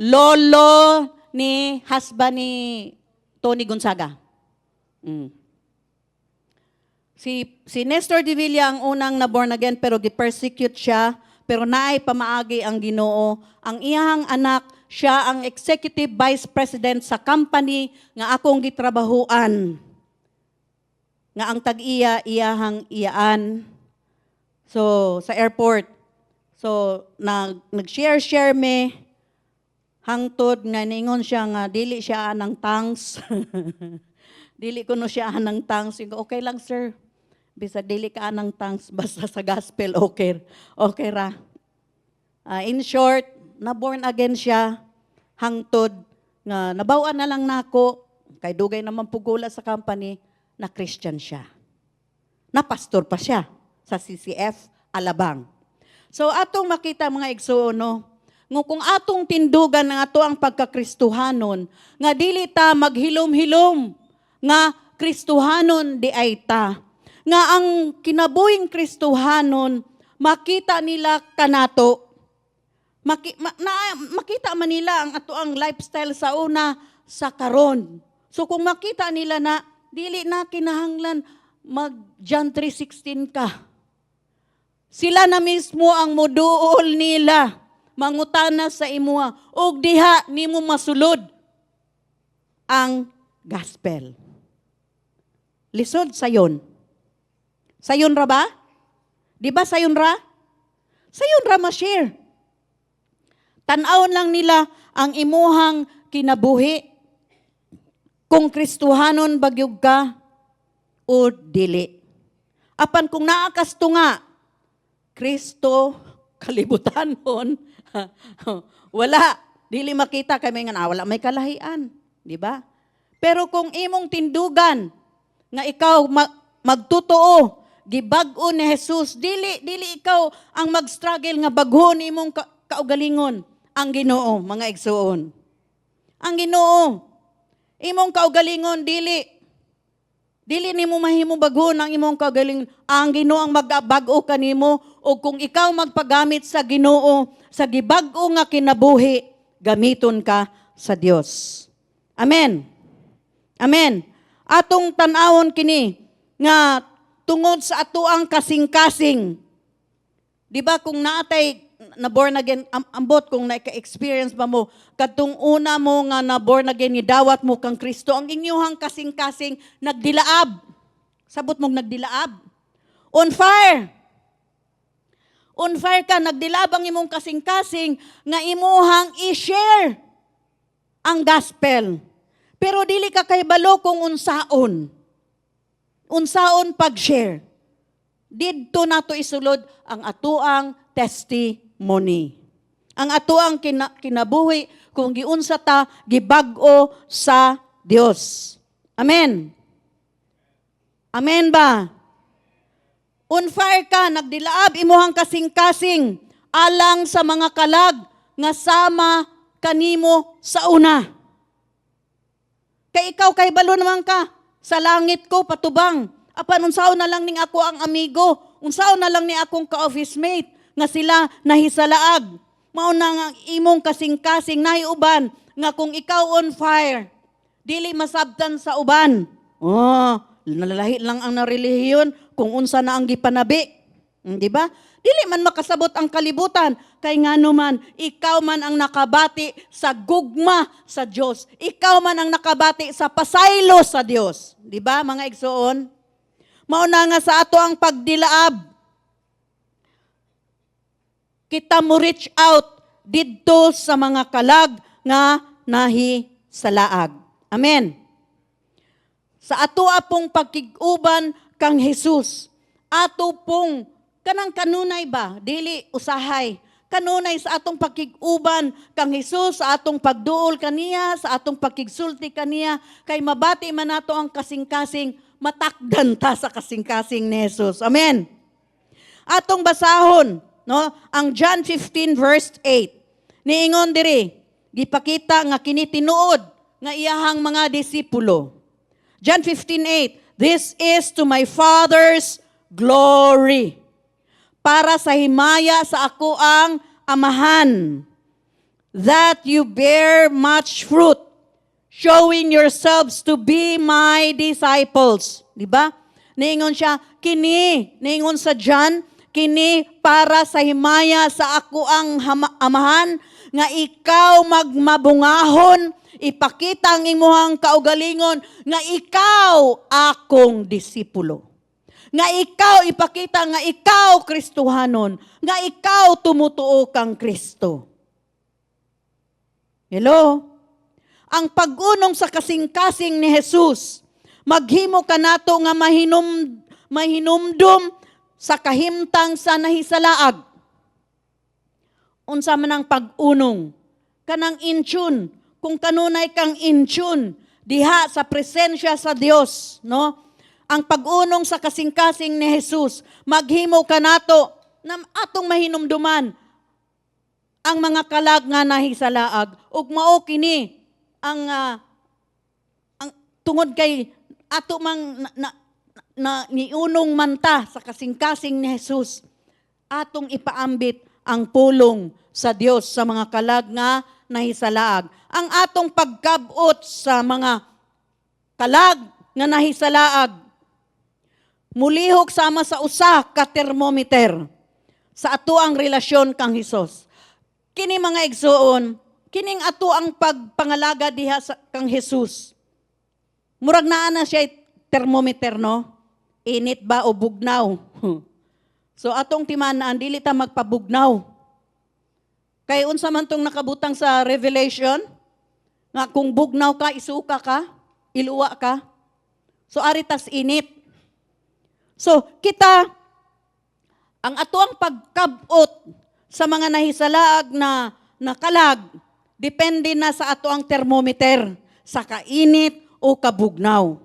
Lolo ni husband ni Tony Gonzaga. Si Nestor de Villa ang unang na born again pero gi-persecute siya, pero naay pamaagi ang Ginoo. Ang iyang anak, siya ang executive vice president sa company nga akong gitrabahuan. Nga ang tag-iya iyahang iyaan. So, sa airport. So, nag-share me hangtod nga ningon siya nga dili siya anang tangs. Dili ko no siya anang tangs. Okay lang, sir. Bisa dili ka anang tangs basta sa gospel okay. Okay ra. In short, na born again siya hangtod nga nabawan na lang nako kay dugay naman pugula sa company na Christian siya. Na pastor pa siya sa CCF Alabang. So atong makita mga igsoon no, kung atong tindugan nga ato ang pagkakristuhanon, nga dili ta maghilom-hilom nga Kristuhanon di ay ta. Nga ang kinabuhing Kristuhanon, makita nila kanato. Makita man nila ang ato ang lifestyle sa una sa karon. So kung makita nila na dili na kinahanglan mag John 3:16 ka. Sila na mismo ang moduol nila, mangutana sa imuha, og diha nimo masulod ang gospel. Lisod sayon. Sayon ra ba? Di ba sayon ra? Sayon ra ma-share. Tan-awon lang nila ang imuhang kinabuhi kung Kristuhanon bagyog ka o dili. Apan kung naakas to nga, Kristo kalibutanon, wala, dili makita kami nga wala may kalahian, di ba? Pero kung imong tindugan nga ikaw magtotoo, gibag-o ni Jesus, dili ikaw ang mag-struggle nga baghon imong kaugalingon ang Ginoo, mga igsoon. Ang Ginoo, imong kaugalingon dili nimo mahimo baghon ang imong kaugalingon. Ang Ginoo ang magbag-o kanimo o kung ikaw magpagamit sa Ginoo sa gibag-o nga kinabuhi, gamiton ka sa Dios. Amen. Amen. Atong tan-awon kini nga tungod sa atuang kasing-kasing. Di ba kung naatay na born again, ambot kung na-experience ba mo, katong una mo nga na born again, nidawat mo kang Kristo, ang inyuhang kasing-kasing nagdilaab. Sabot mong nagdilaab. On fire. On fire ka, nagdilaab ang imong kasing-kasing nga imuhang i-share ang gospel. Pero dili ka kay balo kung unsaon. Unsaon pag-share. Didto nato isulod ang atuang testimony. Ang atuang kinabuhi kung giunsa ta gibag-o sa Dios. Amen. Amen ba? On fire ka, nagdilaab imuhang kasing-kasing alang sa mga kalag nga sama kanimo sa una. Kay ikaw kay balo naman ka, sa langit ko patubang. Apan unsaon na lang ning ako ang amigo, unsaon na lang ni akong ka-office mate nga sila nahisalaag. Mao na nga imong kasing-kasing nahiuban nga kung ikaw on fire, dili masabtan sa uban. Nalalahi lang ang narelihiyon kung unsa na ang gipanabi. Di ba? Dili man makasabot ang kalibutan, kay ngano man, ikaw man ang nakabati sa gugma sa Dios. Ikaw man ang nakabati sa pasaylo sa Dios. Di ba, mga igsoon? Mauna nga sa ato ang pagdilaab. Kita mo reach out didto sa mga kalag nga nahi sa laag. Amen. Sa ato apong pagkiguban kang Jesus, ato pong kanang kanunay ba, dili usahay, kanunay sa atong pagkiguban kang Jesus, sa atong pagduol kaniya, sa atong pagkigsulti kaniya, kay mabati man nato ang kasing-kasing, matakdan ta sa kasing-kasing ni Jesus. Amen. Atong basahon, no, ang John 15 verse 8. Niingon diri, gipakita nga kini tinuod nga iyahang mga disipulo. John 15:8, this is to my Father's glory, para sa himaya sa ako ang amahan, that you bear much fruit, showing yourselves to be my disciples. Diba? Niingon siya, niingon sa John, kini para sa himaya sa ako ang amahan, nga ikaw magmabungahon, ipakita ang imuhang kaugalingon, nga ikaw akong disipulo. Nga ikaw ipakita nga ikaw Kristohanon, nga ikaw tumutuo kang Kristo. Hello? Ang pag-unong sa kasing-kasing ni Jesus, maghimo ka nato nga mahinumdum sa kahimtang sa nahisalaag. Unsa man ang pag-unong, kanang in-tune, kung kanunay kang in-tune, diha sa presensya sa Dios, no? Ang pag-unong sa kasing-kasing ni Jesus, maghimo ka nato na atong mahinumduman ang mga kalag nga nahisalaag ug mao kini ang tungod kay ato mang na niunong manta sa kasing-kasing ni Jesus, atong ipaambit ang pulong sa Dios sa mga kalag nga nahisalaag. Ang atong pagkabot sa mga kalag nga nahisalaag, mulihok sama sa usa ka thermometer sa ato ang relasyon kang Hesus. Kini mga igsoon, kining ato ang pagpangalaga diha sa kang Hesus. Murag naa na siya thermometer, no? Init ba o bugnaw? So atong timanaan, dili ta magpabugnaw. Kay unsa man tong nakabutang sa Revelation, nga kung bugnaw ka, isuka ka, iluwa ka. So aritas init. So, kita, ang ato ang pagkabot sa mga nahisalaag na kalag, depende na sa ato ang thermometer, sa kainit o kabugnaw.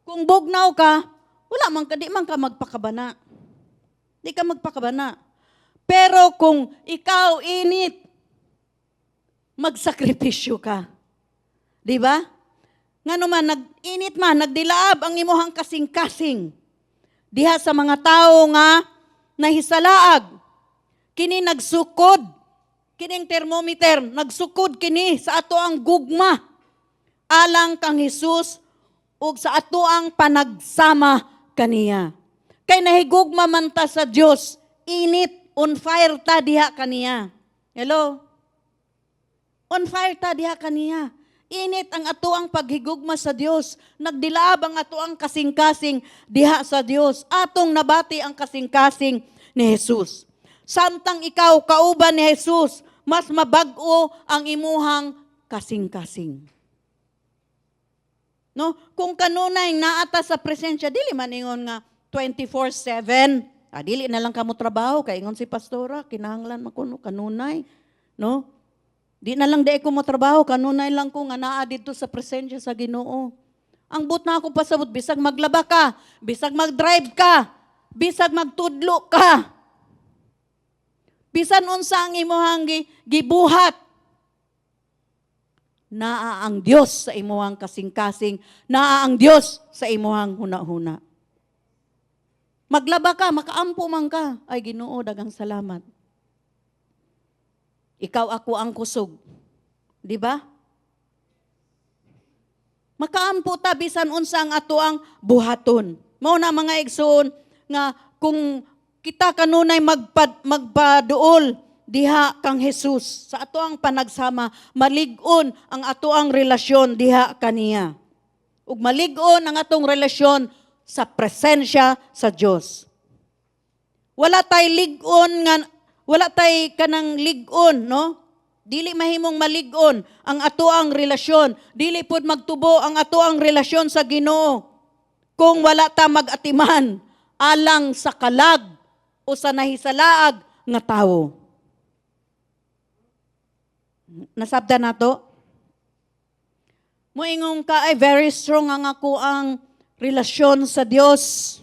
Kung bugnaw ka, wala man ka, di man ka magpakabana. Di ka magpakabana. Pero kung ikaw init, magsakripisyo ka. Di ba? Nga naman, nag-init man, nagdilaab ang imuhang kasing-kasing. Diha sa mga tao nga nahisalaag, kini nagsukod, kining thermometer, nagsukod kini sa ato ang gugma, alang kang Hesus, ug sa ato ang panagsama kaniya. Kay nahigugma man ta sa Dios, init, on fire ta diha kaniya. Hello? On fire ta diha kaniya. Init ang ato ang paghigugma sa Dios. Nagdilaab ang ato ang kasing-kasing diha sa Dios. Atong nabati ang kasing-kasing ni Jesus. Samtang ikaw kauban ni Jesus, mas mabag-o ang imuhang kasing-kasing. No? Kung kanunay naata sa presensya, dili man ingon nga 24/7. Dili na lang kamo trabaho kay ingon si pastora, kinahanglan makuno kanunay, no? Di na lang di ko mo trabaho, kanunay lang ko nga naa dito sa presensya sa Ginoo. Ang but na ako pasabot, bisag maglaba ka, bisag mag-drive ka, bisag magtudlo ka. Bisan unsa ang imuhang gibuhat. Naa ang Dios sa imuhang kasing-kasing, naa ang Dios sa imuhang huna-huna. Maglaba ka, makaampo man ka, ay Ginoo, dagang salamat. Ikaw ako ang kusog. Di ba? Makaampo ta bisan unsa ang ato ang buhaton. Mao na mga igsoon nga kung kita kanunay magpaduol diha kang Jesus. Sa ato ang panagsama, malig-on ang ato ang relasyon diha kaniya. Ug malig-on ang atong relasyon sa presensya sa Dios. Wala tay lig-on nga, wala tay kanang lig-on, no? Dili mahimong malig-on ang ato ang relasyon. Dili pud magtubo ang ato ang relasyon sa Ginoo kung wala ta mag-atiman alang sa kalag o sa nahisalaag nga tawo. Nasabda nato? Moingong ka ay very strong ang ako ang relasyon sa Dios.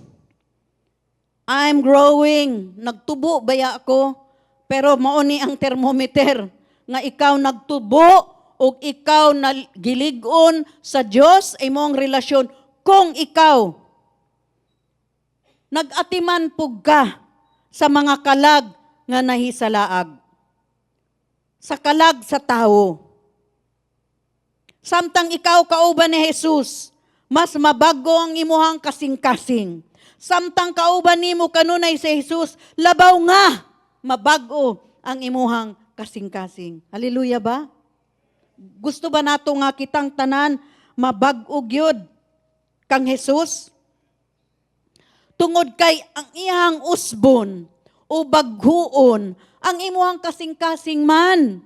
I'm growing. Nagtubo baya ako? Pero mao ni ang thermometer nga ikaw nagtubo o ikaw nagilig-on sa Dios ay moong relasyon kung ikaw nag-atiman pug ka sa mga kalag nga nahisalaag. Sa kalag sa tao. Samtang ikaw kauban ni Jesus, mas mabago ang imuhang kasing-kasing. Samtang kauban nimo kanunay si Jesus, labaw nga mabago ang imuhang kasing-kasing. Hallelujah ba? Gusto ba nato nga kitang tanan mabag-o gyud kang Jesus? Tungod kay ang iyang usbon o baghuon ang imuhang kasing-kasing man.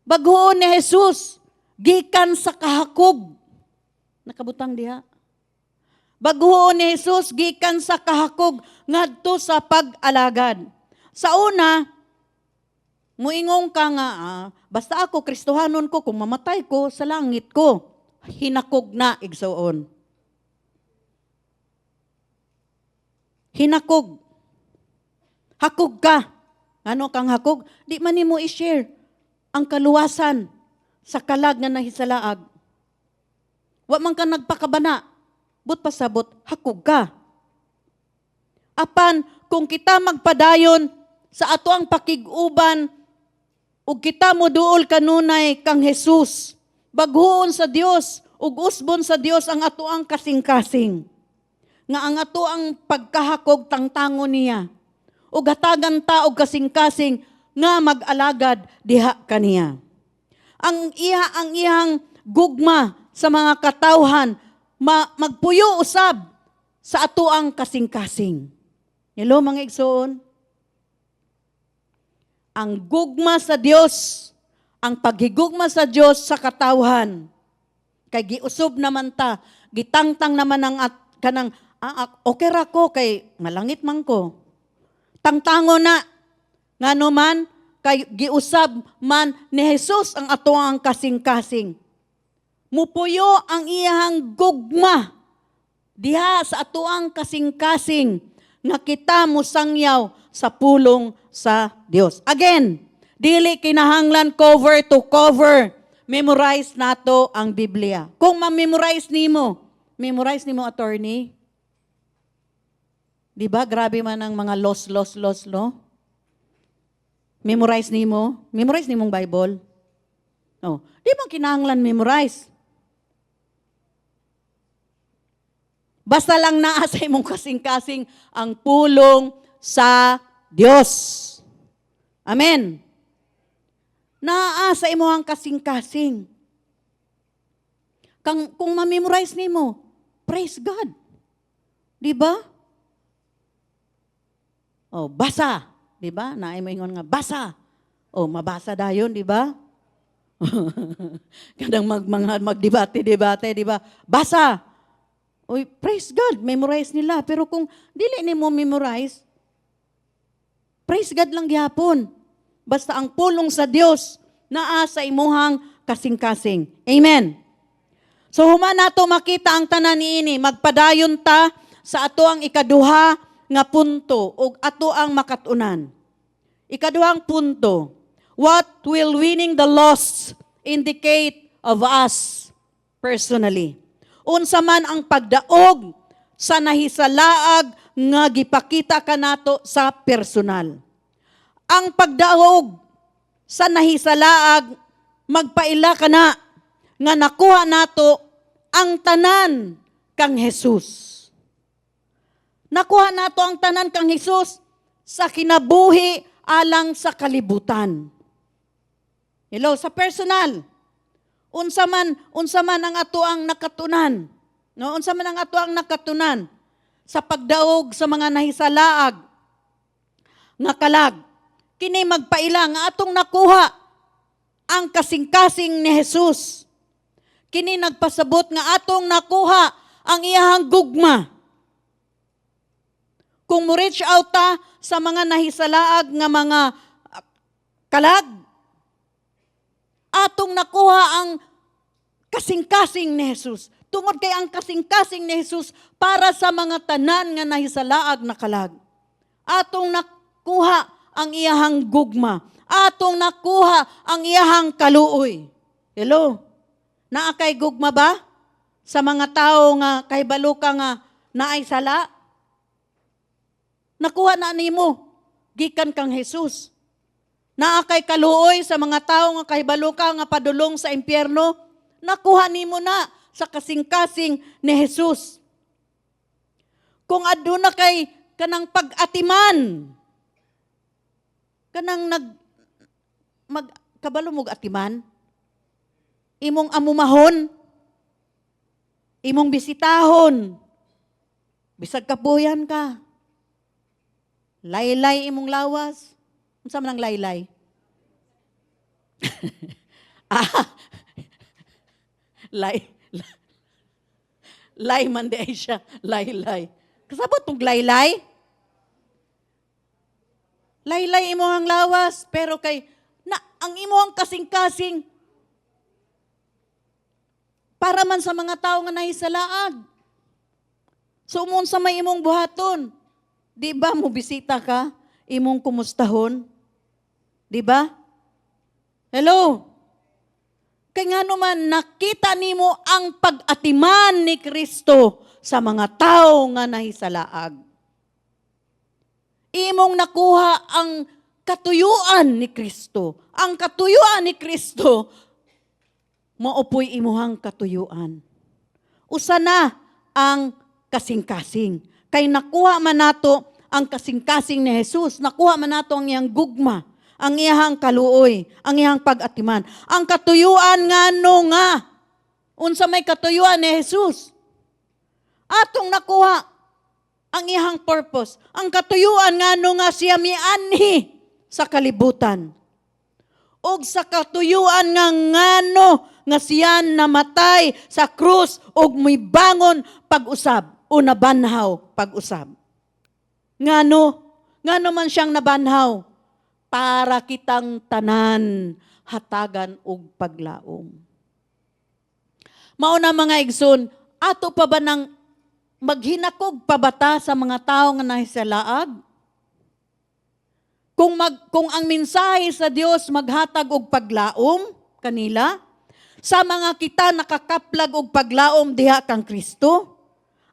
Baghuon ni Jesus gikan sa kahakog. Nakabutang diha. Baghuon ni Jesus gikan sa kahakog ngadto sa pag-alagad. Sa una, muingong ka nga, basta ako Kristohanon ko, kung mamatay ko sa langit ko, hinakog na igsoon. Hinakog. Hakog ka. Ano kang hakog? Di man nimo i-share ang kaluwasan sa kalag nga nahisalaag. Wa man ka nagpakabana. But pasabot, hakog ka. Apan, kung kita magpadayon sa ato ang pakig-uban, ug kita mo duol kanunay kang Jesus, baghuon sa Dios, ug usbon sa Dios ang ato ang kasing-kasing. Nga ang ato ang pagkahakog tangtangon niya. O gatagan ta og kasing-kasing nga mag-alagad diha kaniya. Ang iyang gugma sa mga katawhan magpuyo usab sa ato ang kasing-kasing. Hello mga igsoon. Ang gugma sa Dios, ang paghigugma sa Dios sa katawhan. Kay giusob naman ta, gitangtang naman ang kanang okay ra ko kay malangit man ko. Tangtango na ngano man kay giusab man ni Jesus ang ato ang kasing-kasing. Mupuyo ang iyang gugma diha sa ato ang kasing-kasing nga kita musangyaw sa pulong sa Dios. Again, dili kinahanglan cover to cover. Memorize nato ang Biblia. Kung ma-memorize nimo attorney. Di ba? Grabe man ang mga loss, no? Memorize nimong Bible. Oh, di ba kinahanglan memorize? Basta lang naa sa imong kasing-kasing ang pulong sa Dios. Amen. Naa sa imong kasing-kasing. Kung ma-memorize nimo, praise God. Di ba? Oh, basa, di ba? Naay mo ingon nga basa. Oh, mabasa dayon, di ba? Kadang magdebate, di ba? Basa. Oy, praise God, memorize nila. Pero kung dili nimo memorize, praise God lang gihapon. Basta ang pulong sa Dios naa sa imuhang kasing-kasing. Amen. So human nato makita ang tanan niini, magpadayon ta sa ato ang ikaduha nga punto ug ato ang makatunan. Ikaduhang punto, what will winning the lost indicate of us personally? Unsa man ang pagdaog sa nahisalaag nga gipakita kanato sa personal. Ang pagdaog sa nahisalaag magpaila kana nga nakuha nato ang tanan kang Jesus. Nakuha nato ang tanan kang Hesus sa kinabuhi alang sa kalibutan. Hello, sa personal. Unsa man ang ato ang nakatunan. No, unsa man ang ato ang nakatunan sa pagdaog sa mga nahisalaag nga kalag. Kini magpaila nga atong nakuha ang kasing-kasing ni Hesus. Kini nagpasabot nga atong nakuha ang iyahang gugma. Kung mo-reach out ta sa mga nahisalaag nga mga kalag, atong nakuha ang kasing-kasing ni Hesus. Tungod kay ang kasing-kasing ni Hesus para sa mga tanan nga nahisalaag na kalag. Atong nakuha ang iyahang gugma. Atong nakuha ang iyahang kaluoy. Hello? Naa kay gugma ba? Sa mga tao nga kahibalo ka nga naay sala? Nakuha na nimo gikan kang Hesus. Naa kay kaluoy sa mga tao nga kahibalo ka nga padulong sa impyerno? Nakuha nimo na sa kasing-kasing ni Hesus. Kung aduna kay kanang pag-atiman, kanang kabalo mo atiman, imong amumahon, imong bisitahon, bisag kapuyan ka, laylay imong lawas, unsa man ang laylay? Lay man di ay siya, laylay. Kasabot tong laylay? Laylay imo ang lawas, pero kay ang imo ang kasing-kasing para man sa mga tao nga nahisalaag. So sa may imong buhaton, di ba mo bisita ka, imong kumustahon? Di ba? Hello? Kaya nga naman, nakita nimo ang pag-atiman ni Kristo sa mga tao nga nahisalaag. Imong nakuha ang katuyuan ni Kristo. Ang katuyuan ni Kristo, maupoy imuhang katuyuan. Usa na ang kasing-kasing. Kay nakuha man nato ang kasing-kasing ni Jesus, nakuha man nato ang iyang gugma, ang iyang kaluoy, ang iyang pag-atiman. Ang katuyuan nga, unsa may katuyuan ni Jesus? Atong nakuha ang iyang purpose. Ang katuyuan nga siya mianhi sa kalibutan. Og sa katuyuan nga siya namatay sa krus og may bangon pag-usab o nabanhaw pag-usab. Ngano man siyang nabanhaw? Para kitang tanan hatagan og paglaom. Mao na mga igsoon, ato pa ba nang maghinakog pabata sa mga tao nga nahisalaag? Kung ang mensahe sa Dios maghatag og paglaom kanila, sa mga kita nakakaplag og paglaom diha kang Kristo,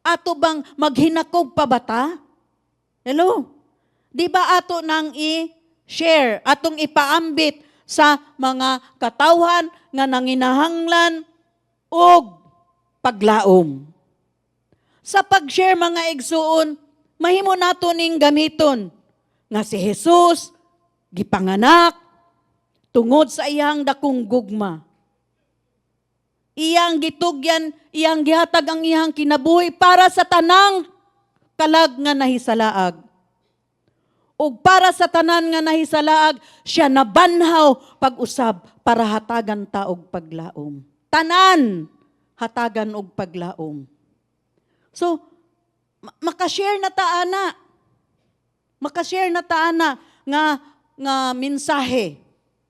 ato bang maghinakog pabata? Hello? Di ba ato nang share, atong ipaambit sa mga katawhan nga nanginahanglan og paglaom. Sa pag-share mga igsuon, mahimo nato ning gamiton nga si Jesus gipanganak tungod sa iyang dakong gugma. Iyang gitugyan, iyang gihatag ang iyang kinabuhi para sa tanang kalag nga nahisalaag. O para sa tanan nga nahisalaag, siya nabanhaw pag-usab para hatagan ta og paglaom. Tanan, hatagan og paglaom. So, makashare na ta ana. Makashare na ta ana nga mensahe.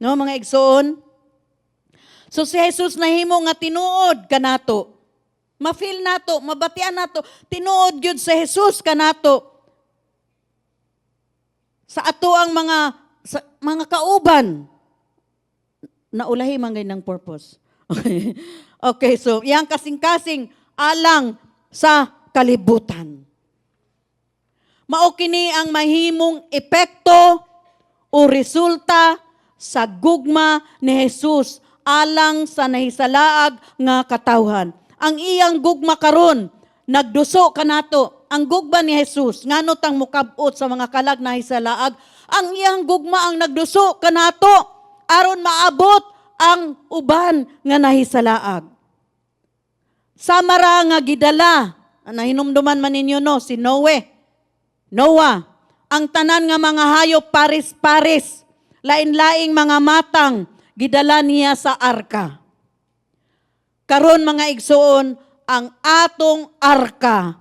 No, mga igsoon? So si Jesus nahimo nga tinuod kanato. Ma-feel nato, mabatian nato, tinuod gyud si Jesus kanato. Sa ato ang mga kauban, naulahi man ng purpose. Okay. Okay, so yang kasing-kasing alang sa kalibutan. Mao kini ang mahimong epekto o resulta sa gugma ni Jesus alang sa nahisalaag nga katawhan. Ang iyang gugma karon nagduso kanato. ang gugma ni Jesus, ngano tang mukabot sa mga kalag na hisalaag, ang iyang gugma ang nagduso kanato, aron maabot ang uban nga nahisalaag. Samara nga gidala, nahinumduman man ninyo no, si Noah, ang tanan nga mga hayop paris-paris, lain-laing mga matang, gidala niya sa arka. Karon mga igsoon, ang atong arka,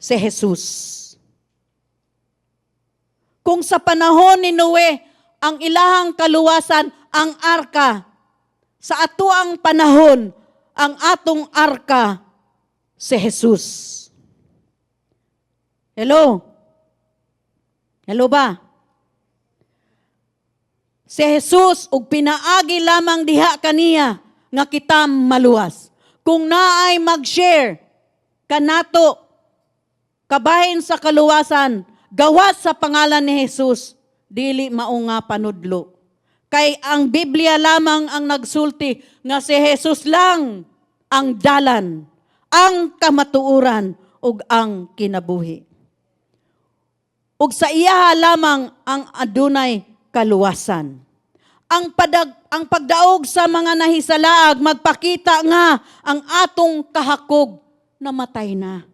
si Jesus. Kung sa panahon ni Noe, ang ilahang kaluwasan, ang arka, sa atuang panahon, ang atong arka, si Jesus. Hello? Hello ba? Si Jesus, ug pinaagi lamang diha kaniya, nga kita maluwas. Kung naay mag-share, kanato, kabahin sa kaluwasan, gawas sa pangalan ni Jesus, dili mao nga panudlo. Kay ang Biblia lamang ang nagsulti nga si Jesus lang ang dalan, ang kamatuoran, ug ang kinabuhi. Ug sa iya lamang ang adunay kaluwasan. Ang pagdaog sa mga nahisalaag, magpakita nga ang atong kahakog namatay na.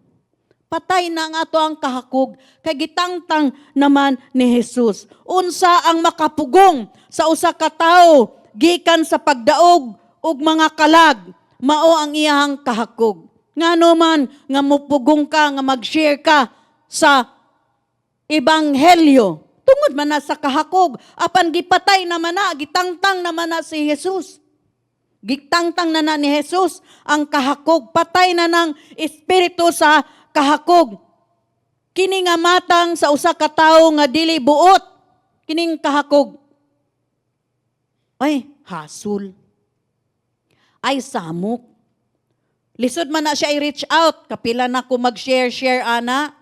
Patay na ang ato ang kahakog, kay gitangtang naman ni Jesus. Unsa ang makapugong sa usa ka tawo gikan sa pagdaog ug mga kalag, mao ang iyang kahakog. Ngano man nga mupugong ka, nga mag-share ka sa ebanghelyo, tungod man na sa kahakog, apan gipatay naman na, gitangtang naman na si Jesus. Gitangtang na ni Jesus ang kahakog, patay na ng espiritu sa kahakog. Kini nga matang sa usa ka tawo nga dili buot, kining kahakog. Ay, hasul. Ay, samok. Lisod man na siya i-reach out, kapila na ko mag-share ana,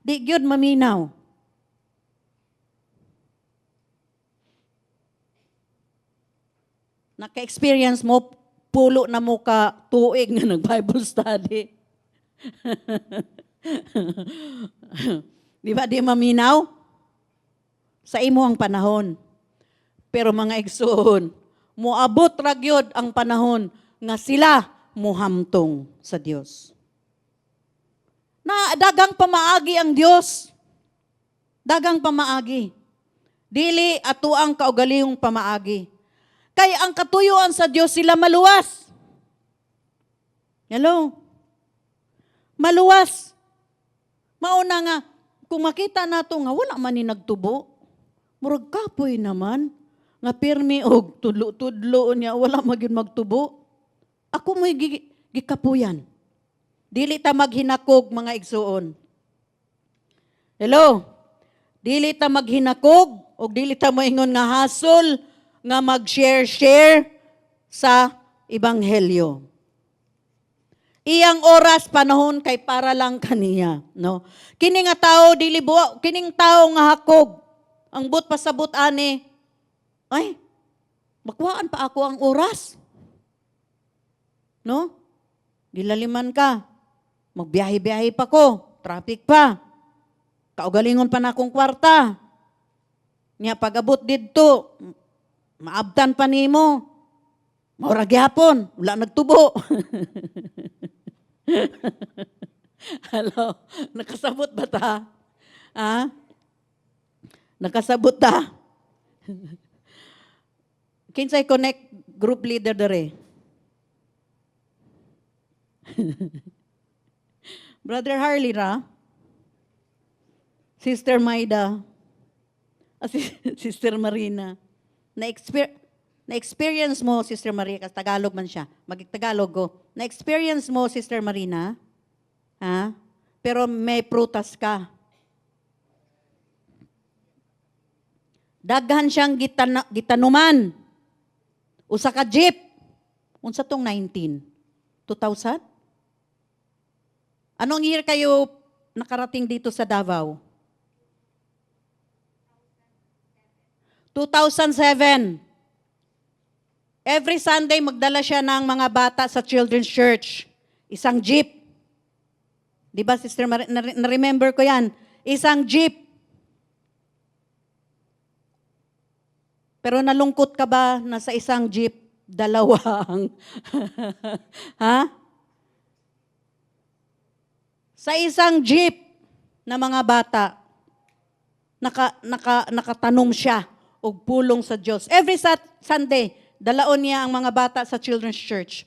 di gyud maminaw. Naka-experience mo, pulo na mo ka tuig nga nag-Bible study. Di ba di maminaw? Sa imo ang panahon. Pero mga igsoon, moabot ragyod ang panahon nga sila muhamtong sa Dios. Na dagang pamaagi ang Dios. Dagang pamaagi. Dili ato ang kaugalingong pamaagi. Kay ang katuyuan sa Dios sila maluwas. Hello? Maluwas. Mauna nga, kung makita nato nga wala man ni nagtubo, murag kapoy naman, nga pirmi og tudlo-tudlo niya, wala magyud magtubo. Ako mo'y gikapuyan. Dili ta maghinakog, mga igsuon. Hello? Dili ta maghinakog, o dili ta moingon nga hasol, nga mag-share sa ebanghelyo. Iyang oras panahon kay para lang kaniya, no? Kini nga tao dili buwa, kining tao nga hakog, ang but pasabot ani, ay, makuhaan pa ako ang oras. No? Gilaliman ka. Magbiyahe-biyahe pa ko, traffic pa. Kaugalingon pa na akong kwarta. Nya pag-abot didto, maabtan pa nimo. Maura gyapon, wala nagtubo. Hello, nakasabot ba ta? Ha? Nakasabot ta? Kinsay connect group leader dere? Brother Harley ra? Sister Maida? Sister Marina? Na-experience mo, Sister Maria, kasi Tagalog man siya. Mag-Tagalog ko. Na-experience mo, Sister Marina? Ha? Pero may prutas ka. Daghan siyang gitanuman. Usa ka jeep. Unsa tong 19? 2000? Anong year kayo nakarating dito sa Davao? 2007. Every Sunday, magdala siya ng mga bata sa Children's Church. Isang jeep. Di ba, Sister na-remember ko yan. Isang jeep. Pero nalungkot ka ba na sa isang jeep, dalawang? Ha? Sa isang jeep na mga bata, nakatanom siya og pulong sa Diyos. Every Sunday, dalaon niya ang mga bata sa Children's Church.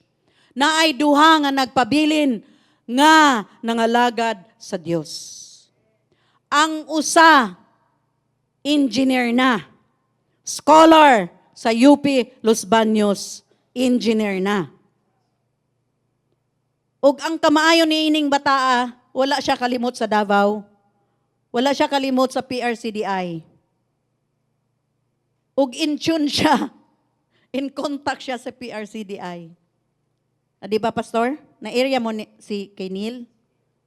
Na ay duha nga nagpabilin nga nangalagad sa Diyos. Ang usa, engineer na. Scholar sa UP Los Baños, engineer na. Ug ang kamaayo ni ining bataa, wala siya kalimot sa Davao. Wala siya kalimot sa PRCDI. Ug in tune siya. In contact siya sa PRCDI. Di ba, Pastor? Na-area mo si kay Neil?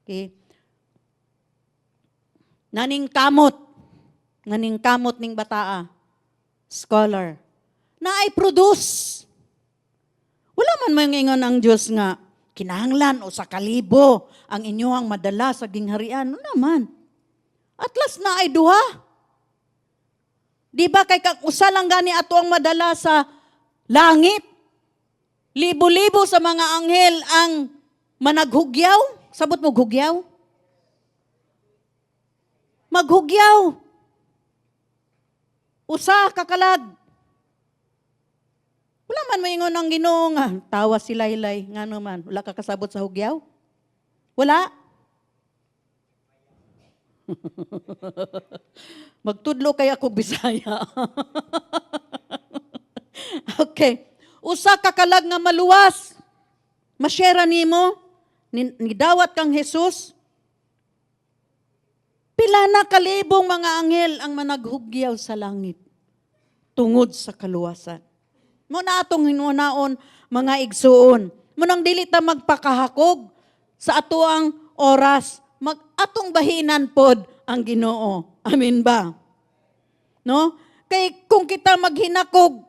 Okay. Naning kamot ning bataa. Scholar. Na ay produce. Wala man mangingon ang Diyos nga, kinahanglan o sa kalibo ang inyong madala sa gingharian. Ano naman? At last na ay duha. Di ba kay usa lang gani ato ang madala sa langit? Libo-libo sa mga anghel ang managhugyaw. Sabot mo hugyaw? Maghugyaw. Usa kakalag. Wala man maingon ang Ginoo nga tawa si Laylay ngano man wala ka kasabot sa hugyaw? Wala. Magtudlo kay ako Bisaya. Okay. Usa ka kalag nga maluwas. Masyera nimo nidawat kang Jesus. Pila na kalibong mga anghel ang managhugyaw sa langit tungod sa kaluwasan. Mo na atong hinunaon mga igsuon. Mo nang dili ta magpakahakog sa atoang oras. Atong bahinan pod ang Ginoo. Amen ba? No? Kay kung kita maghinakog,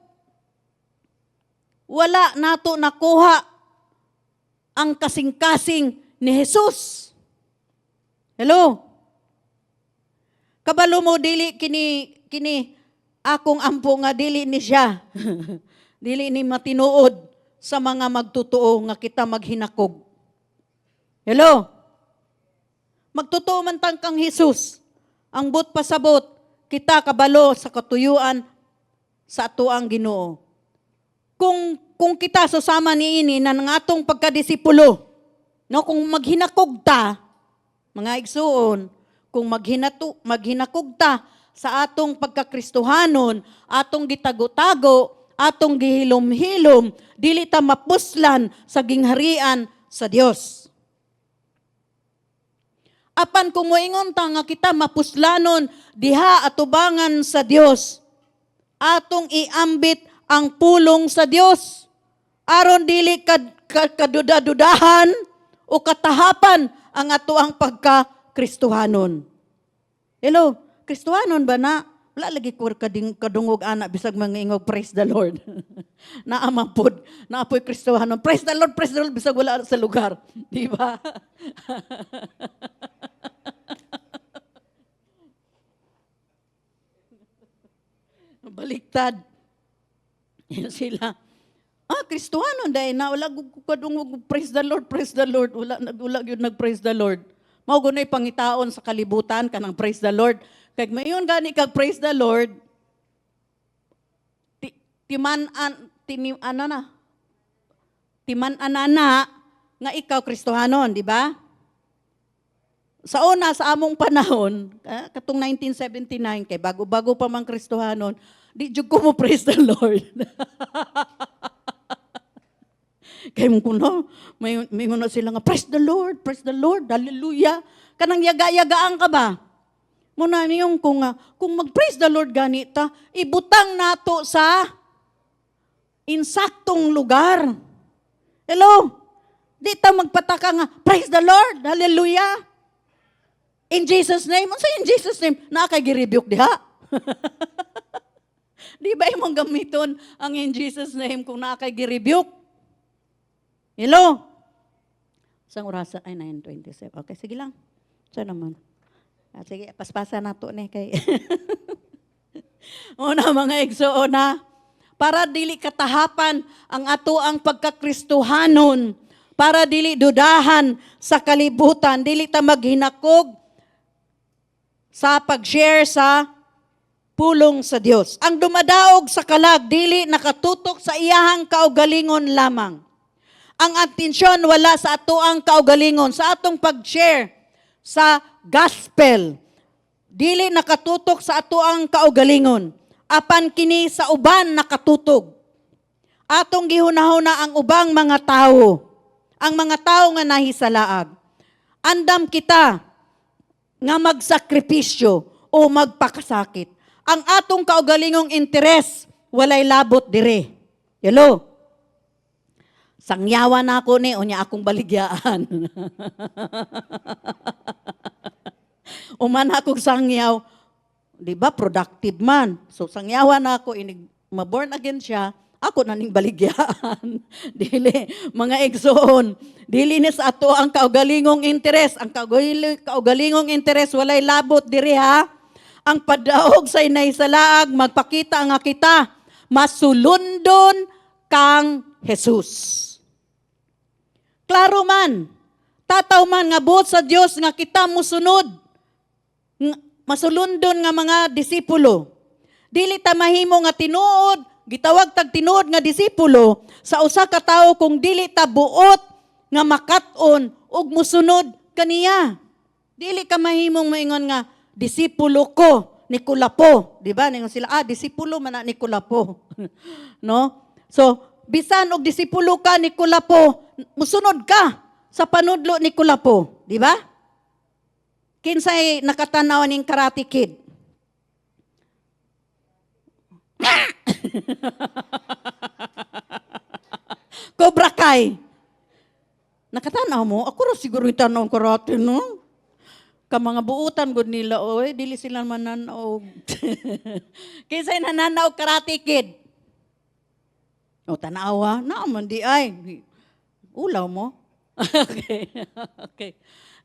wala nato nakuha ang kasing-kasing ni Jesus. Hello? Kabalo mo dili kini akong ampo nga dili ni siya. Dili ni matinuod sa mga magtutuo nga kita maghinakog. Hello? Magtutuo man tang kang Jesus. Ang but pasabot, kita kabalo sa katuyuan sa atoang Ginoo. Kung kita susama niini na ng atong pagkadisipulo, no, kung maghinakog ta, mga igsuon, kung maghinakog ta sa atong pagkakristohanon, atong gitago-tago, atong gihilom-hilom, dili ta mapuslan sa gingharian sa Dios. Apan kung moingon ta nga kita mapuslanon diha atubangan sa Dios, atong iambit ang pulong sa Dios. Aron dili kadudadudahan o katahapan ang atoang pagka-kristohanon. Hello, kristohanon ba na? Wala lagi ko kadungog anak bisag mangingog praise the Lord. Naamapod, naapoy kristohanon. Praise the Lord, bisag wala sa lugar. Di ba? Baliktad. Yan sila. Kristohanon dahil na wala kadungog praise the Lord. Wala yun nag-praise the Lord. Mao gunay pangitaon sa kalibutan kanang praise the Lord. Kag mayon gani kag praise the Lord. Timan-anana nga ikaw kristohanon, di ba? Sa una, sa among panahon, katong 1979, kay bago-bago pa mang kristohanon, di jud ko mo praise the Lord. Kay mo kuno, may na sila nga, praise the Lord, hallelujah. Kanang yaga-yagaan ka ba? Muna niyong kung mag-praise the Lord ganita, ibutang nato sa insaktong lugar. Hello? Di ta magpataka nga, praise the Lord, hallelujah. In Jesus' name, unsa in Jesus' name? Nakakay-rebuke diha. Di ba imong gamiton ang in Jesus' name kung nakakay-rebuke? Hello? Isang orasan, ay 9:27. Okay, sige lang. Siya naman. Sige, paspasan na to ni kay. Una mga igsoona, para dili katahapan ang ato ang pagkakristohanon, para dili dudahan sa kalibutan, dili ta maghinakog sa pag-share sa pulong sa Dios. Ang dumadaog sa kalag, dili nakatutok sa iyahang kaugalingon lamang. Ang atensyon wala sa ato ang kaugalingon, sa atong pag-share sa gospel. Dili nakatutok sa ato ang kaugalingon. Apan kini sa uban nakatutog. Atong gihunahuna ang ubang mga tao. Ang mga tao nga nahisalaag. Andam kita nga magsakripisyo o magpakasakit. Ang atong kaugalingong interes, walay labot dire. Hello? Sangyawan na ako ni, o niya akong baligyaan. Uman akong sangyaw, di ba, productive man. So, sangyawan na ako, ma-born again siya, ako na ning baligyaan. Dili, mga igsoon, dili ni sa ato ang kaugalingong interes. Ang kaugalingong interes, walay labot diri ha. Ang padaog sa inay salaag, magpakita nga kita, masulundon kang Jesus. Klaro man, tataw man nga buot sa Dios nga kita musunod, masulundon nga mga disipulo. Dili ta mahimo nga tinuod, gitawag tag tinuod nga disipulo sa usa ka tawo kung dili ta buot nga makat-on ug musunod kaniya. Dili ka mahimong moingon nga disipulo ko ni Kulapo, di ba? Ningon sila, disipulo man na ni Kulapo. No? So, bisan og disipulo ka ni Kulapo, musunod ka sa panudlo ni Kulapo, di ba? Kinsay nakatanaw ning Karate Kid? Cobra Kai. Nakatanaw mo? Ako ra siguro itanaw karate, no? Ka mga buutan gud nila, oy, dili sila mananaog. Kinsay nananaog Karate Kid? O, tanawa, naaman di ay. Ulaw mo? Okay. Okay.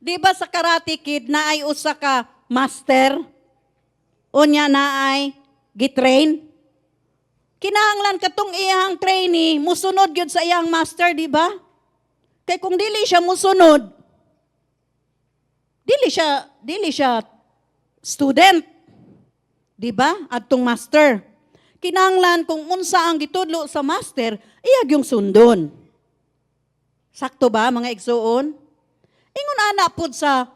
Di ba sa Karate Kid na ay usa ka master? Unya na ay gitrain? Kinahanglan katong iyang trainee, musunod gyud sa iyang master, di ba? Kay kung dili siya musunod, dili siya student. Di ba? Adtong master. Kinahanglan kung unsa ang gitudlo sa master, iyag yung sundon. Sakto ba, mga igsoon? Ingon ana pud sa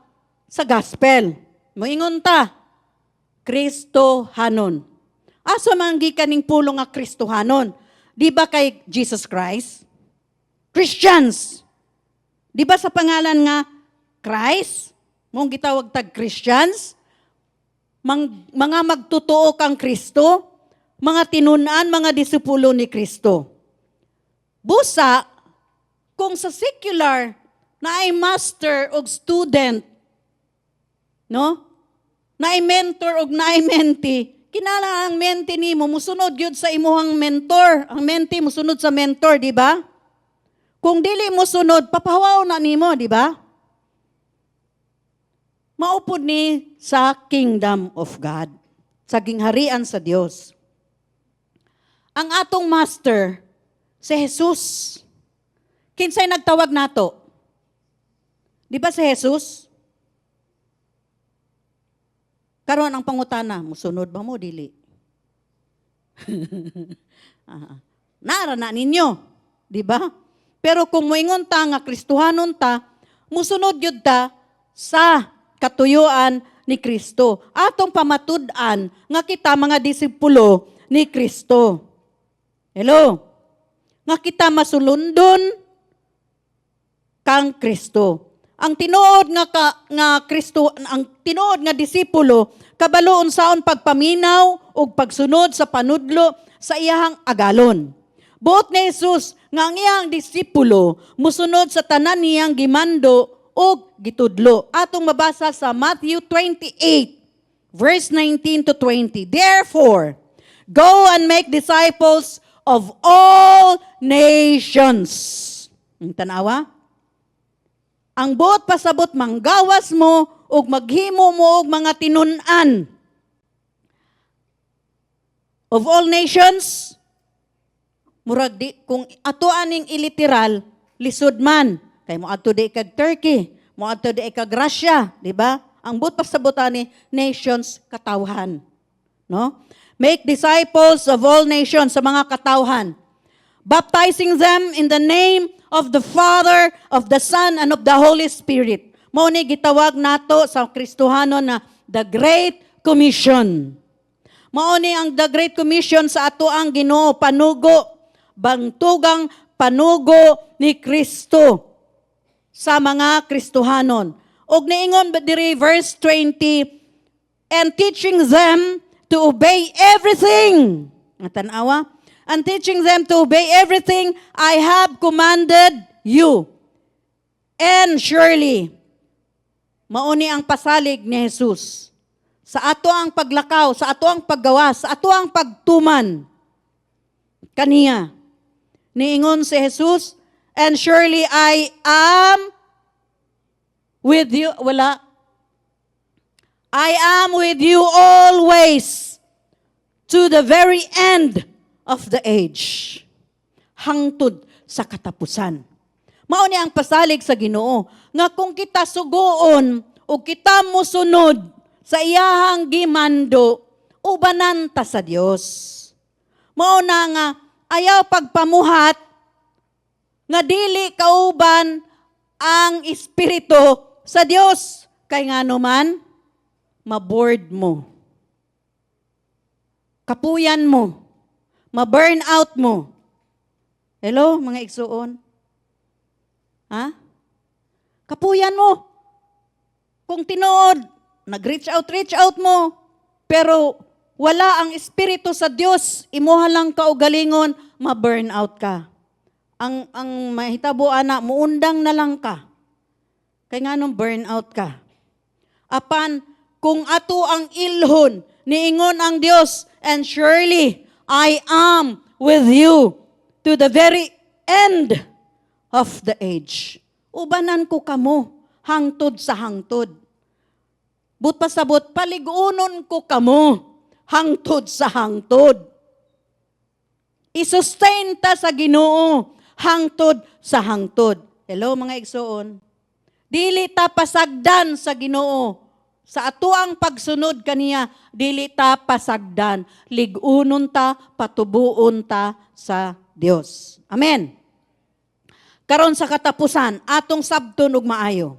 gospel. Moingon ta, Kristohanon. Asa man gikan ning pulong nga Kristohanon? Di ba kay Jesus Christ? Christians. Di ba sa pangalan nga Christ? Mong gitawag tag Christians? Mga magtutuo kang Kristo? Mga tinunan, mga disipulo ni Kristo. Busa, kung sa secular na ay master o student, no? Na ay mentor o na ay mentee, kinala ang mentee nimo musunod gyud sa imuhang mentor. Ang mentee musunod sa mentor, di ba? Kung dili mo sunod, papahawaw na nimo, di ba? Maupod ni sa kingdom of God, sa gingharian sa Dios. Ang atong master, si Jesus. Kinsay nagtawag nato? Di ba si Jesus? Karon ang pangutana, musunod ba mo, dili? Nara na ninyo, di ba? Pero kung moingon ta nga Kristohanon ta, musunod yun ta sa katuyuan ni Kristo. Atong pamatud-an nga kita mga disipulo ni Kristo. Hello? Nga kita masulundon kang Kristo. Ang tinuod nga Kristo, ang tinuod nga disipulo, kabalo unsaon pagpaminaw ug pagsunod sa panudlo sa iyahang agalon. Buot ni Jesus nga ang iyang disipulo musunod sa tanan niyang gimando ug gitudlo. Atong mabasa sa Matthew 28 verse 19 to 20. Therefore, go and make disciples of all nations. Ang tanawa? ang buot pasabot manggawas mo ug maghimo mo og mga tinun-an of all nations. Murag di kung ato aning iliteral lisod man kay mo adto di kag Turkey, mo adto di kag Russia, di ba? Ang buot pasabot ani nations katawhan, no? Make disciples of all nations sa mga katawhan, baptizing them in the name of the Father, of the Son, and of the Holy Spirit. Mao ni gitawag nato sa Kristohanon na the Great Commission. Mao ni ang the Great Commission sa ato ang Ginoo, panugo, bangtugang panugo ni Kristo sa mga Kristohanon. Og niingon ba diri verse 20, and teaching them to obey everything. Natanawa? And teaching them to obey everything I have commanded you. And surely, mauni ang pasalig ni Jesus. Sa ato ang paglakaw, sa ato ang paggawas, sa ato ang pagtuman. Kaniya. Niingon si Jesus, and surely I am with you. Wala. I am with you always to the very end of the age. Hangtod sa katapusan. Mao ni ang pasalig sa Ginoo nga kung kita sugoon o kita musunod sa iyahang gimando, ubanan ta sa Dios. Mao na nga ayaw pagpamuhat nga dili kauban ang espiritu sa Dios kay ngano man ma-bored mo. Kapuyan mo. Ma-burn out mo. Hello, mga igsuon? Ha? Kapuyan mo. Kung tinuod, nag-reach out mo. Pero wala ang espiritu sa Dios, imuha lang kaugalingon, ma-burn out ka. Ang mahitabo ana, muundang na lang ka. Kay nga nung burn out ka. Apan, kung ato ang ilhon, niingon ang Dios, and surely, I am with you to the very end of the age. Ubanan ko kamo, hangtod sa hangtod. But pasabot, paligunon ko kamo, hangtod sa hangtod. I-sustain ta sa Ginoo, hangtod sa hangtod. Hello mga igsoon. Dili ta pasagdan sa Ginoo. Sa atuang pagsunod kaniya, dili ta pasagdan. Ligunon ta, patubuon ta sa Dios. Amen. Karon sa katapusan, atong sabton ug maayo.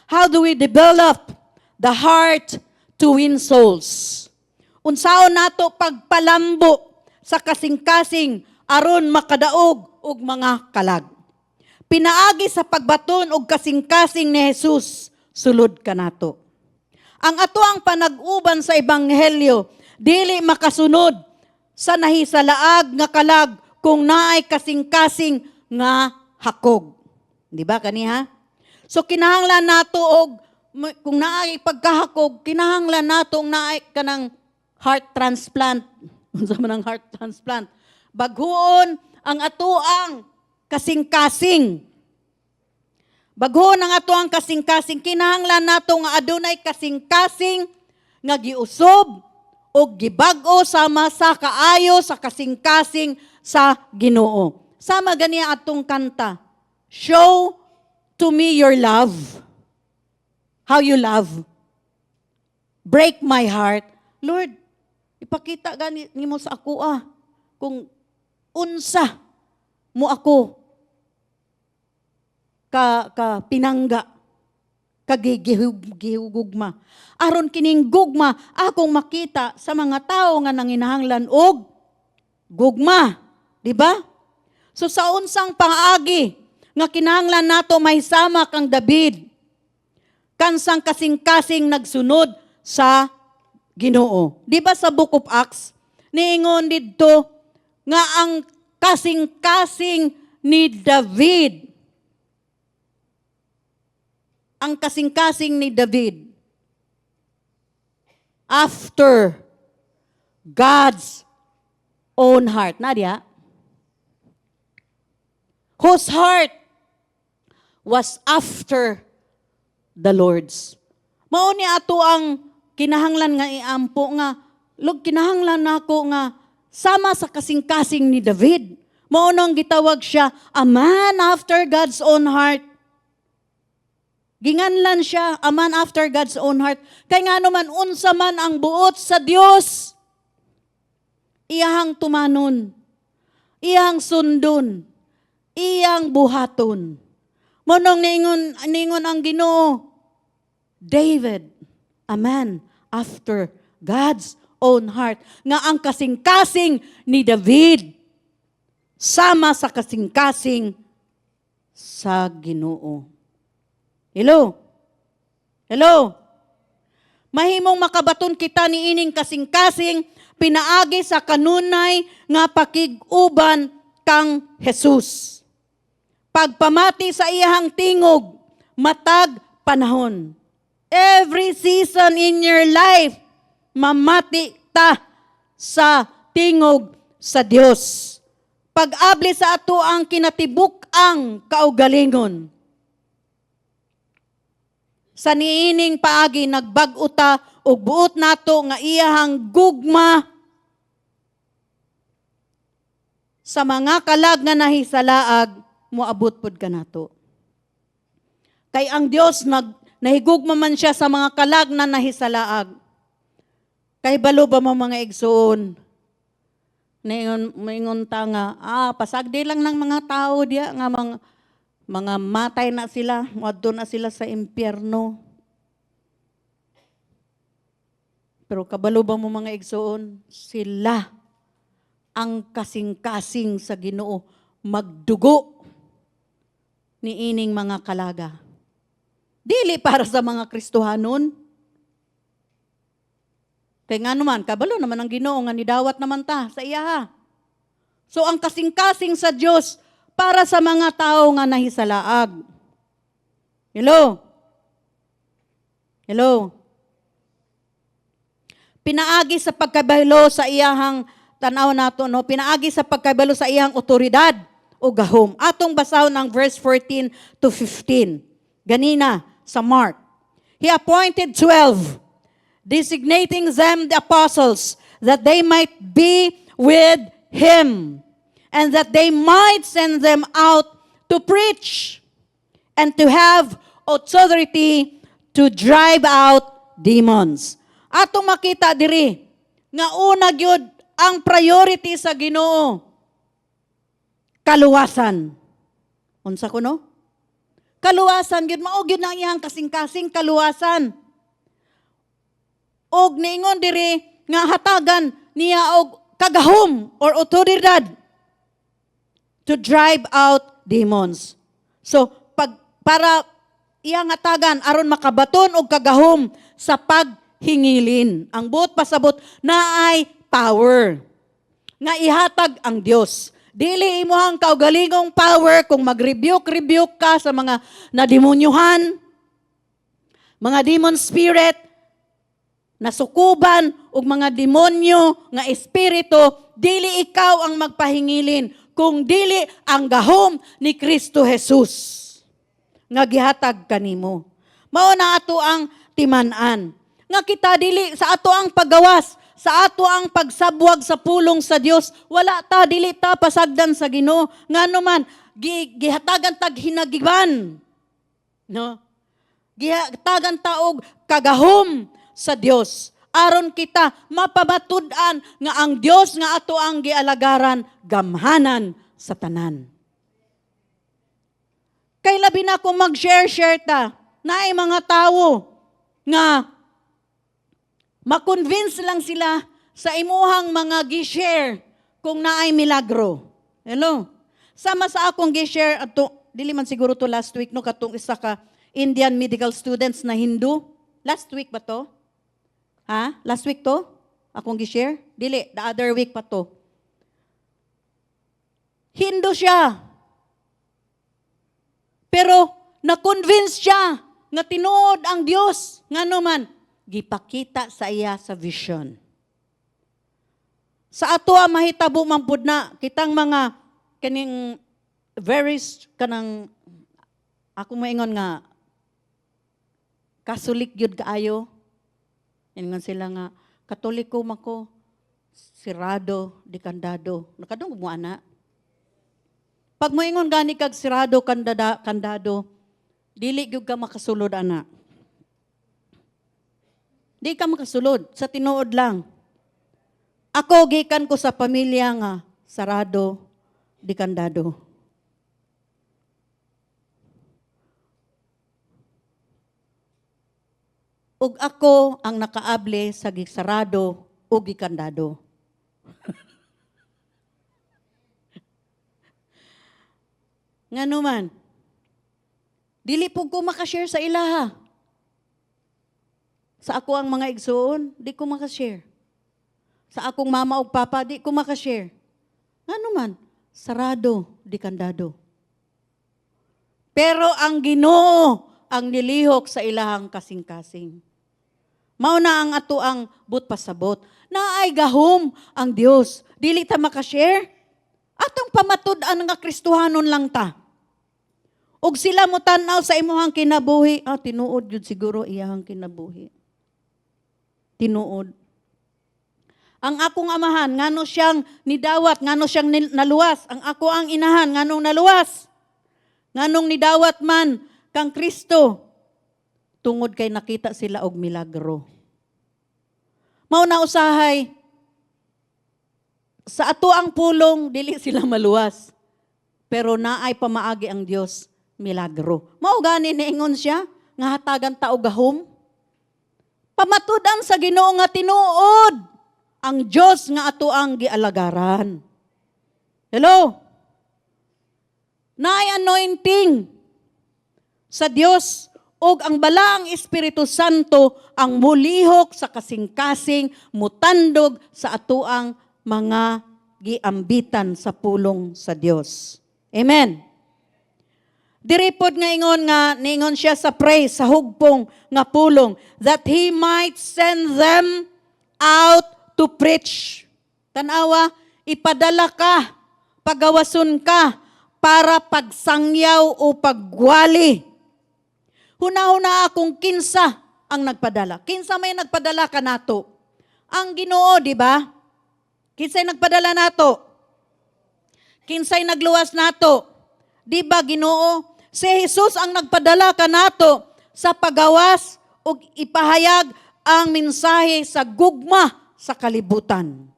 How do we develop the heart to win souls? Unsaon nato pagpalambo sa kasing-kasing aron makadaog og mga kalag. Pinaagi sa pagbaton og kasing-kasing ni Jesus, sulod kanato. Ang ato ang panag-uban sa ebanghelyo dili makasunod sa nahisalaag nga kalag kung naay kasing-kasing nga hakog. Di ba kaniha? So kinahanglan nato og kung naay pagkahakog, kinahanglan nato og naay kanang heart transplant. Unsa man ang heart transplant? Baghuon ang atoang kasing-kasing. Baghuon ang atoang kasing-kasing, kinahanglan nato nga adunay kasing-kasing nga giusob o gibag-o sama sa kaayo sa kasing-kasing sa Ginoo. Sama ganiya atong kanta. Show to me your love. How you love. Break my heart. Lord, ipakita gani nimo sa ako kung unsa mo ako ka pinangga kagigihugma aron kining gugma akong makita sa mga tao nga nanginahanglan og gugma, di ba? So sa unsang paagi nga kinahanglan nato mahisama kang David kansang kasing-kasing nagsunod sa Ginoo. Di ba sa Book of Acts niingon didto nga ang kasing-kasing ni David, ang kasing-kasing ni David after God's own heart. Nadia? Whose heart was after the Lord's. Mao ni ato ang kinahanglan nga iampo nga, log kinahanglan nako nga sama sa kasing-kasing ni David. Mao nang gitawag siya a man after God's own heart. Ginganlan siya a man after God's own heart. Kay ngano man unsa man ang buot sa Dios, iyang tumanon, iyang sundon, iyang buhaton. Monong ningon ang Ginoo, David, a man after God's own heart. Nga ang kasing-kasing ni David, sama sa kasing-kasing sa Ginoo. Hello? Hello? Mahimong makabaton kita ni ining kasing-kasing pinaagi sa kanunay nga pakig-uban kang Jesus. Pagpamati sa iyang tingog, matag panahon. Every season in your life, mamati ta sa tingog sa Dios. Pag-abli sa ato ang kinatibuk-ang kaugalingon. Sa niining paagi nagbag-o ta og buot nato nga iyahang gugma sa mga kalag nga nahisalaag moabot pod kanato. Kay ang Dios nahigugma man siya sa mga kalag na nahisalaag. Kay balo ba mo mga igsoon? Maingon ta nga, pasagdi lang ng mga tao diya nga mga matay na sila, muadto na sila sa impyerno. Pero kabalo ba mo mga igsoon? Sila ang kasing-kasing sa Ginoo magdugo ni ining mga kalaga. Dili para sa mga Kristohanon. Kaya nga naman, kabalo naman ang Ginoo nga nidawat naman ta sa iyaha. So ang kasing-kasing sa Dios para sa mga tao nga nahisalaag. Hello? Hello? Pinaagi sa pagkabalo sa iyahang tanaw nato, no? Pinaagi sa pagkabalo sa iyang otoridad o gahom. Atong basahon ang verse 14 to 15. Ganina sa Mark. He appointed 12, designating them the apostles, that they might be with him, and that they might send them out to preach, and to have authority to drive out demons. Atong makita diri, nga una gyud ang priority sa Ginoo, kaluwasan. Unsa kuno? Kaluwasan gyud, mao gyud ang iyang kasing-kasing kaluwasan. Og niingon diri nga hatagan niya og kagahom or otoridad to drive out demons. So para iyang hatagan aron makabaton og kagahom sa paghingilin. Ang buot pasabot naay power nga ihatag ang Dios. Dili imuhang kaugalingong power kung mag-rebuke ka sa mga nademonyuhan, mga demon spirit, nasukuban og mga demonyo nga espiritu, dili ikaw ang magpahingilin, kung dili ang gahom ni Kristo Jesus nga gihatag kanimo. Mao na ato ang timan-an. Nga kita dili sa ato ang paggawas, sa ato ang pagsabwag sa pulong sa Dios, wala ta dili ta pasagdan sa Ginoo. Ngano man gihatagan tag hinagiban. No? Gihatagan ta og kagahom sa Dios. Aron kita mapabatud-an nga ang Dios nga ato ang gialagaran gamhanan sa tanan. Kay labi na kung mag-share ta, naay mga tao nga makonvince lang sila sa imuhang mga gi-share kung naay milagro. Hello? Sama sa akong gi-share ato, dili man siguro to last week no katong isa ka Indian medical students na Hindu. Last week ba to? Ha? Last week to? Akong gi-share? Dili, the other week pa to. Hindu siya. Pero na-convince siya nga tinuod ang Dios. Ngano man, gipakita sa iya sa vision. Sa ato mahitabo man pud na kitang mga kaning kanang Ako moingon nga, Kasulik yun kaayo. Ingon sila nga, Katoliko mako, sirado, di kandado. Nakadong mo ana. Pag moingon gani kag sirado, kandado, dili gyud ka makasulod ana. Di ka makasulod, sa tinuod lang. Ako gikan ko sa pamilya nga sarado, di kandado. Ug ako ang nakaable sa gisarado o gikandado. Ngano man, dili po ko makashare sa ilaha. Sa ako ang mga igsoon, di ko makashare. Sa akong mama o papa, di ko makashare. Ngano man, sarado, di kandado. Pero ang Ginoo ang nilihok sa ilahang kasing-kasing. Mao na ang ato ang but pasabot. Naay gahom ang Dios. Dili ta makashare. Atong pamatud-an nga Kristohanon lang ta. Og sila mo tanaw sa imuhang kinabuhi, tinuod yun siguro iyahang kinabuhi. Tinuod. Ang akong amahan, ngano siyang nidawat, ngano siyang naluwas. Ang ako ang inahan, nganong naluwas. Nganong nidawat man kang Kristo. Tungod kay nakita sila og milagro. Mao na usahay, sa ato ang pulong, dili sila maluwas. Pero naay pamaagi ang Dios, milagro. Mao gani niingon siya, nga hatagan ta og gahom. Pamatudan sa Ginoo nga tinuod, ang Dios nga ato ang gialagaran. Hello? Naay anointing sa Dios, og ang balaang Espiritu Santo ang mulihok sa kasing-kasing, mutandog sa atuang mga giambitan sa pulong sa Dios. Amen. Diripod nga ingon nga, niingon siya sa praise, sa hugpong nga pulong, that He might send them out to preach. Tanawa, ipadala ka, pagawason ka, para pagsangyaw o pagwali. Huna-huna akong kinsa ang nagpadala. Kinsa may nagpadala ka nato? Ang Ginoo, di ba? Kinsay nagpadala nato? Kinsay nagluwas nato? Di ba Ginoo? Si Jesus ang nagpadala ka nato sa pagawas ug ipahayag ang mensahe sa gugma sa kalibutan.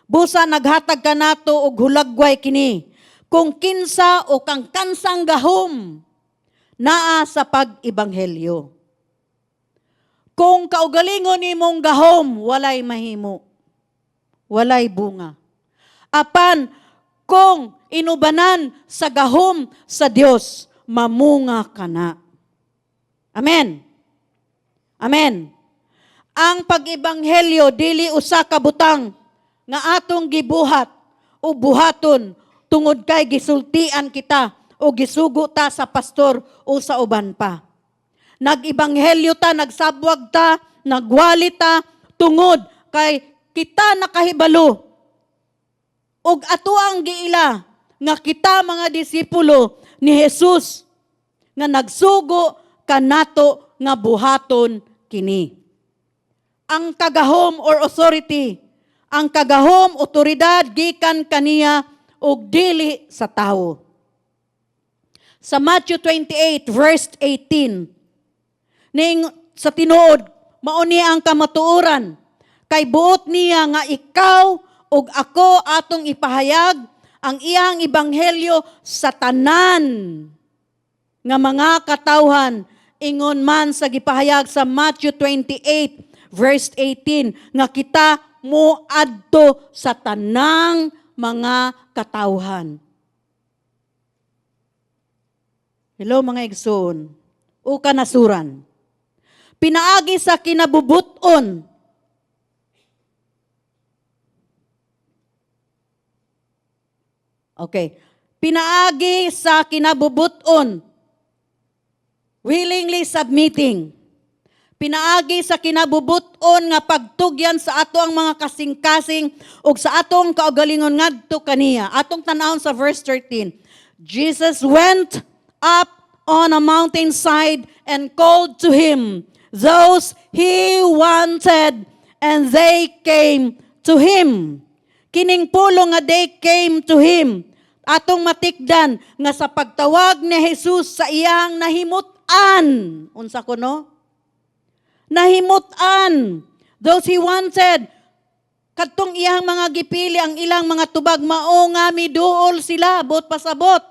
Busa naghatag ka nato og hulagway kini. Kung kinsa o kang kansang gahom naa sa pag-ibanghelyo. Kung kaugalingon nimong gahom, walay mahimo. Walay bunga. Apan, kung inubanan sa gahom sa Dios, mamunga ka na. Amen. Amen. Ang pag-ibanghelyo, dili usa ka butang nga atong gibuhat o buhaton tungod kay gisultian kita o gisugo ta sa pastor o sa uban pa. Nag-ibanghelyo ta, nagsabwag ta, nagwali ta, tungod kay kita nakahibalo. Og ato ang giila nga kita mga disipulo ni Jesus nga nagsugo kanato nga buhaton kini. Ang kagahom or authority, ang kagahom, otoridad, gikan kaniya og dili sa tao. Sa Matthew 28, verse 18, ning sa tinuod, mao niya ang kamatuoran, kay buot niya nga ikaw ug ako atong ipahayag ang iyang ebanghelyo sa tanan nga mga katawhan, ingon man sa gipahayag sa Matthew 28, verse 18, nga kita mo adto sa tanang mga katawhan. Hello mga igsoon, o kanasuran. Pinaagi sa kinabubuton. Okay. Pinaagi sa kinabubuton. Willingly submitting. Pinaagi sa kinabubuton nga pagtugyan sa ato ang mga kasing-kasing ug sa atong kaugalingon ngadto kaniya. Atong tanawon sa verse 13. Jesus went up on a mountainside and called to him those he wanted, and they came to him. Kining pulo nga they came to him. Atong matikdan nga sa pagtawag ni Jesus sa iyang nahimutan. Unsa kuno? Nahimutan. Those he wanted. Kadtong iyang mga gipili, ang ilang mga tubag, mao nga miduol sila, bot pasabot.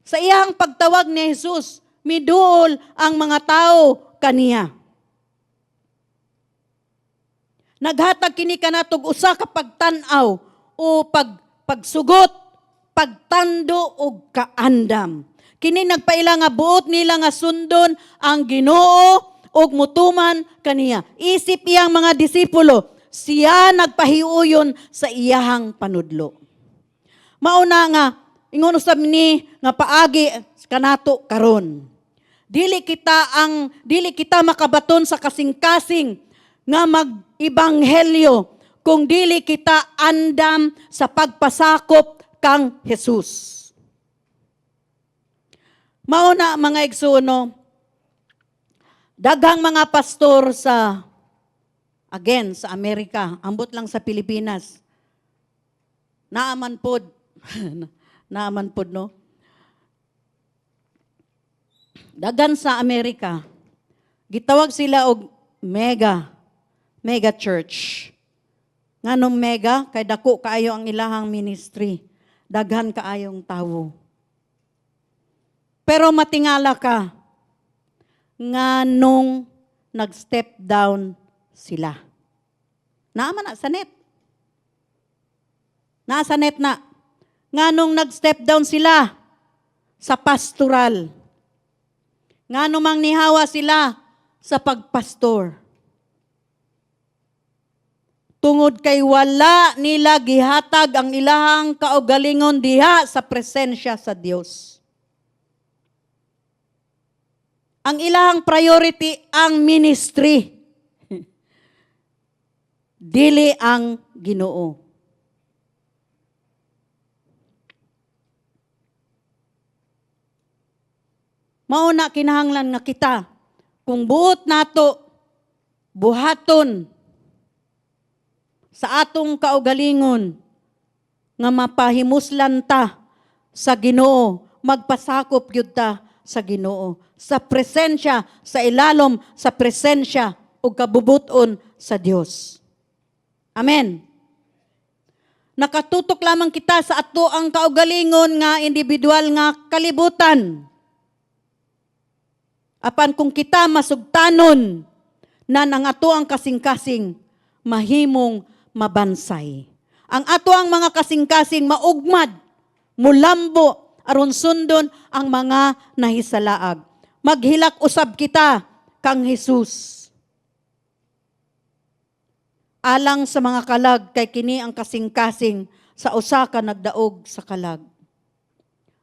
Sa iyang pagtawag ni Jesus, miduol ang mga tao kaniya. Naghatag kini kanatog usa ka pagtan-aw o pagsugot, pagtando og kaandam. Kini nagpaila nga buot nila nga sundon ang Ginoo og mutuman kaniya. Isip iyang mga disipulo, siya nagpahiuyon sa iyahang panudlo. Mauna nga, ingon usab ni nga paagi kanato karon. Dili kita makabaton sa kasing-kasing nga mag-ibanghelyo kung dili kita andam sa pagpasakop kang Jesus. Mauna mga igsuno, daghang mga pastor sa Amerika, ambot lang sa Pilipinas. Naaman pod. Naaman pod, no? Dagan sa Amerika, gitawag sila og mega church. Nganong mega? Kay dako kaayo ang ilahang ministry. Daghan kaayong tawo. Pero matingala ka, nganong nag-step down sila. Naaman na sa net. Nasa net na. Nganong nag-step down sila sa pastoral. Nganong mangnihawa sila sa pagpastor. Tungod kay wala nila gihatag ang ilahang kaugalingon diha sa presensya sa Dios. Ang ilahang priority ang ministry. Dili ang Ginoo. Mauna kinahanglan nga kita, kung buot nato, buhaton, sa atong kaugalingon, nga mapahimuslan ta sa Ginoo, magpasakop yun ta sa Ginoo, sa presensya, sa ilalom, sa presensya, o kabubuton sa Dios. Amen. Nakatutok lamang kita sa ato ang kaugalingon nga individual nga kalibutan. Apan kung kita masugtanon na ang ato ang kasing-kasing mahimong mabansay. Ang ato ang mga kasing-kasing maugmad, mulambo, aron sundon ang mga nahisalaag. Maghilak usab kita kang Jesus. Alang sa mga kalag kay kini ang kasing-kasing sa usa ka nagdaog sa kalag.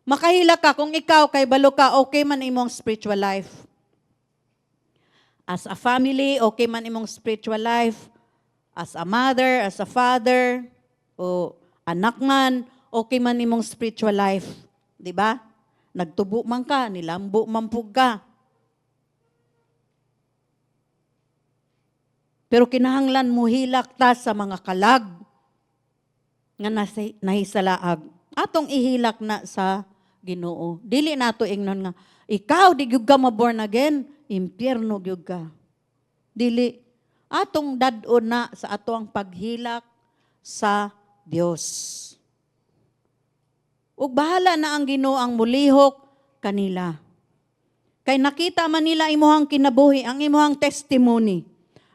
Makahila ka kung ikaw kay balo ka, okay man imong spiritual life. As a family, okay man imong spiritual life. As a mother, as a father, o anak man, okay man imong spiritual life. Di ba? Nagtubo man ka, nilambo man pug ka. Pero kinahanglan mo hilak ta sa mga kalag nga nahisalaag. Atong ihilak na sa Ginoo. Dili nato ingnon nga, ikaw di gyud ka ma-born again, impyerno gyud ka. Dili. Atong dadon na sa ato ang paghilak sa Dios. Ug bahala na ang Ginoo ang mulihok kanila. Kay nakita man nila imuhang kinabuhi, ang imuhang testimony,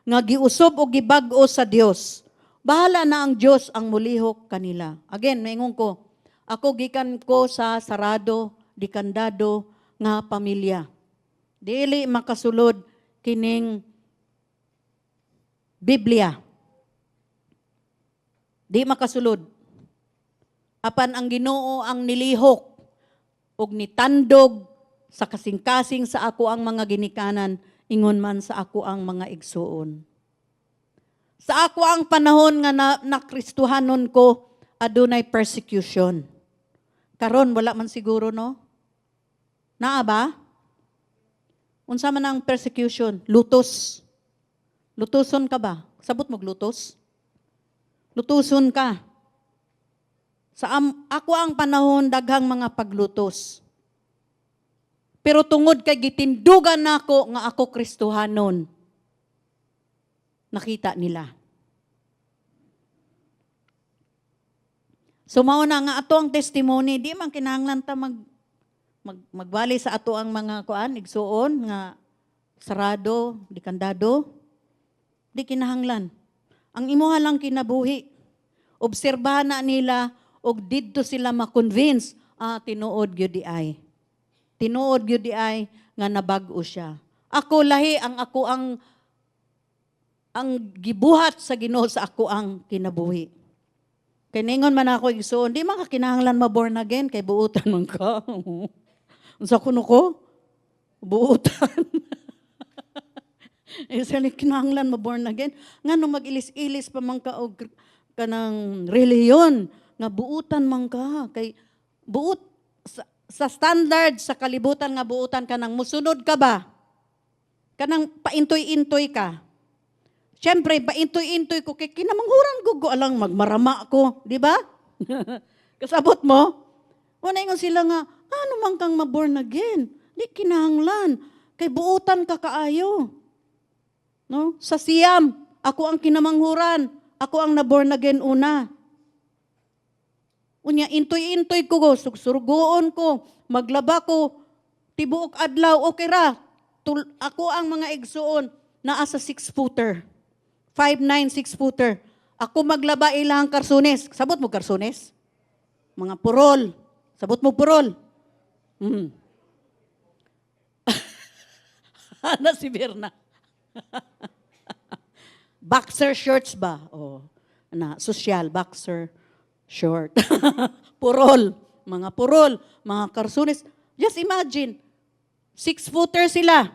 nga giusob o gibag-o sa Dios. Bahala na ang Dios ang mulihok kanila. Again, maingon ko, ako gikan ko sa sarado, dikandado nga pamilya. Dili makasulod kining Biblia. Di makasulod. Apan ang Ginoo ang nilihok ug nitandog sa kasing-kasing sa ako ang mga ginikanan, ingon man sa ako ang mga igsuon. Sa ako ang panahon nga nakristuhanon ko, adunay persecution. Karon wala man siguro, no? Naa ba? Unsa man ang persecution? Lutos. Lutoson ka ba? Sabot mo lutos? Lutuson ka. Ako ang panahon daghang mga paglutos. Pero tungod kay gitindugan nako nga ako Kristohanon, nakita nila. So mao na nga ato ang testimony, di man kinahanglan ta magbali sa ato ang mga igsuon nga sarado, dikandado. Di kinahanglan. Ang imuha lang kinabuhi. Obserbahan na nila og didto sila ma-convince, tinuod gyud di ay. Tinuod gyud di ay nga nabag-o siya. Ako lahi ako ang gibuhat sa Ginoo sa ako ang kinabuhi. Kay ningon man ako igsoon, di man ka kinahanglan ma-born again kay buutan man ka. Unsa kuno ko? Buutan. Kinahanglan ma-born again. Ngano mag-ilis-ilis pa man ka og kanang reliyon nga buutan man ka kay buot sa standard sa kalibutan nga buutan ka nang musunod ka ba? Kanang paintoy-intoy ka. Siyempre, paintoy-intoy ko kay kinamanghuran ko alang magmarama ko, di ba? Kasabot mo? Wala ingon sila nga, ano man kang ma-born again? Di kinahanglan kay buutan ka kaayo. No? Sa siyam, ako ang kinamanghuran. Ako ang na-born again una. Unya, intoy-intoy ko, surgoon ko, maglaba ko, tibuok adlaw, okay ra. Ako ang mga igsuon, naa sa 6-footer. 5'9", 6-footer. Ako maglaba ilang karsunes. Sabot mo karsunes? Mga purol. Sabot mo purol. Ana si Berna. Boxer shorts ba? Social, boxer short. Purol. Mga karsunes. Just imagine, 6-footer sila.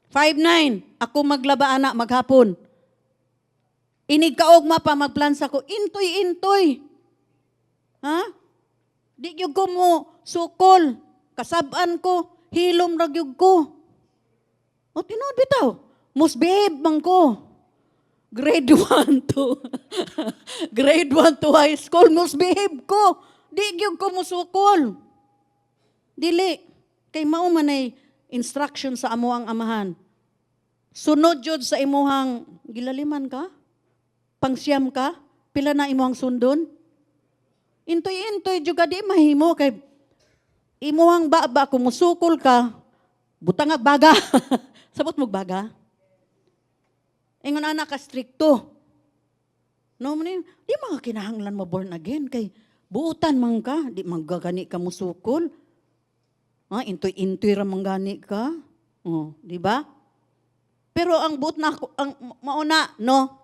5'9". Ako maglaba ana maghapon. Inig kaogma pa magplansa ko, intoy-intoy. Ha? Di gyud ko mo sukol. Kasab-an ko, hilom ra gyud ko. O tinuod bitaw, musbehave man ko. Grade 1 to grade 1 to high school, musbehave ko. Di gyud ko musukol. Dili kay mao man ay instruction sa amo ang amahan. Sunod jud sa imuhang gilaliman ka? Pangsiyam ka? Pila na imuhang sundon? Intoy-intoy jud ka di mahimo kay imuhang baba kung musukol ka, butang ag baga. Sabot mo baga? Ingon anak ka strikto. No, di mga kinahanglan mo born again kay buutan man ka, di magagani ka musukol. Intoy-intoy ra manggani ka. Di ba? Pero ang buot na ako, ang mauna, no?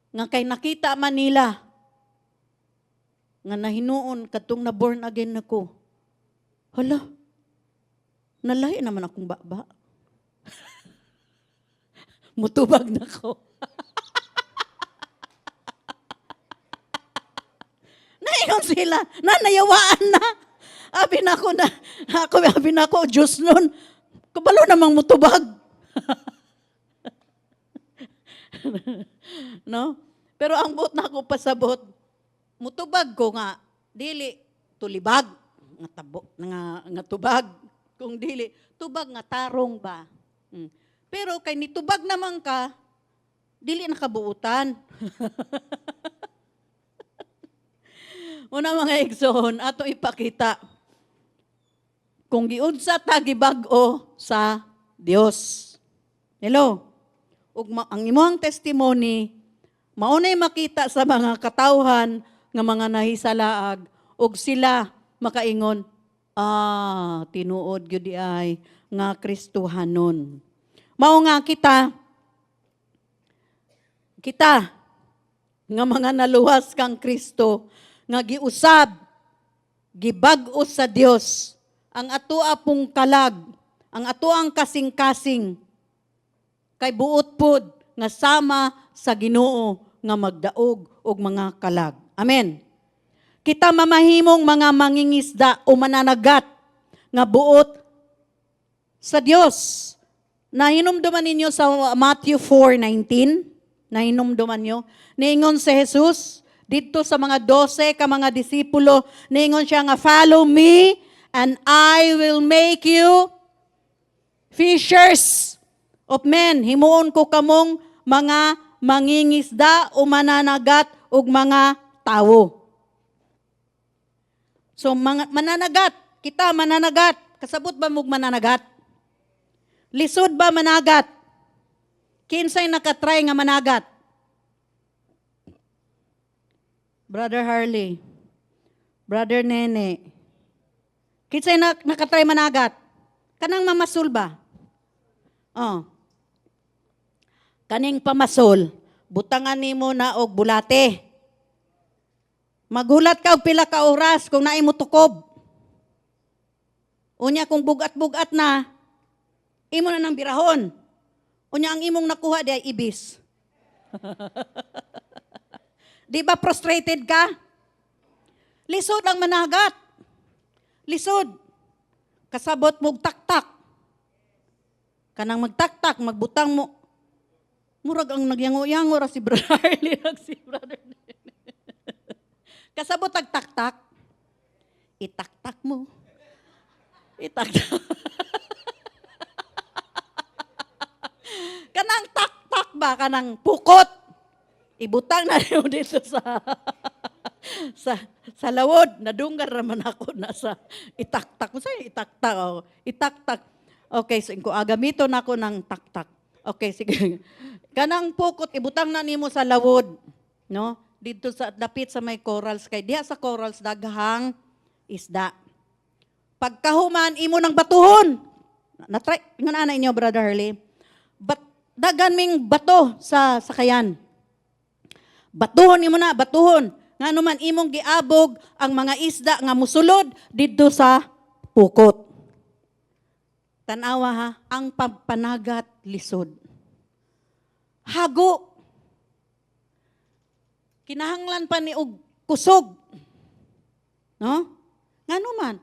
Nga kay nakita man nila nga nahinuon katong na born again nako. Hala, nalahi naman akong baba. Mutubag na ko. Naingon sila, nanayawaan na. Abi na ako, Diyos nun. Kabalo namang mutubag. No? Pero ang buot na ako pasabot, mutubag ko nga, dili, tulibag, nga tubag. Kung dili, tubag nga tarong ba. Pero kay nitubag naman ka, dili nakabuutan. Una mga igsoon, ato ipakita, kung giunsa ta gibag-o sa Dios. Hello? Ug ang imong testimony, maunay makita sa mga katawhan nga mga nahisalaag, ug sila makaingon, tinuod gyud di ay nga Kristohanon. Mao nga kita nga mga naluwas kang Kristo, nga giusab, gibag-o sa Dios, ang atoa pong kalag, ang atoang kasing-kasing, kay buot pod nga sama sa Ginoo nga magdaog og mga kalag. Amen. Kita mamahimong mga mangingisda o mananagat nga buot sa Dios. Nahinumduman ninyo sa Matthew 4:19, nahinumduman nyo, niingon si Jesus, dito sa mga 12 ka mga disipulo, niingon siya nga, follow me, and I will make you fishers of men. Himuon ko kamong mga mangingisda o mananagat ug mga tawo. So, mananagat, kita mananagat. Kasabot ba mong mananagat? Lisod ba managat? Kinsay nakatry nga managat? Brother Harley, Brother Nene, kinsay nakatry managat? Kanang mamasul ba? Oh. Kaning pamasol, butangan nimo na og bulate. Maghulat ka og pila ka oras kung naay mo tukob. Unya kung bugat-bugat na, imo na nang birahon. Unya ang imong nakuha di ay ibis. Di ba frustrated ka? Lisod ang managat. Lisod. Kasabot mong taktak. Kanang magtaktak, magbutang mo. Murag ang nagyango-yango ra si Brother Harley, si Brother Nene. Kasabot ang taktak. Itaktak mo. Itaktak. Kanang taktak ba? Kanang pukot. Ibutang na niyo dito sa lawod. Nadunggar naman ako na sa itaktak. Kung sa'yo itaktak? Oh. Itaktak. Okay, so kung agamito na ako ng taktak. Okay, sige. Kanang pukot, ibutang na nimo sa lawod. No? Dito sa dapit sa may corals. Kay diha sa corals, daghang isda. Pagkahuman, imo ng batuhon. Natry, ingon ana inyo, Brother Harley. Dagan ming bato sa sakayan. Batuhon imo na, batuhon. Nga naman imong giabog ang mga isda nga musulod dito sa pukot. Tanawa ha, ang pagpanagat lisod. Hago. Kinahanglan pa ni og kusog. No? Nga naman,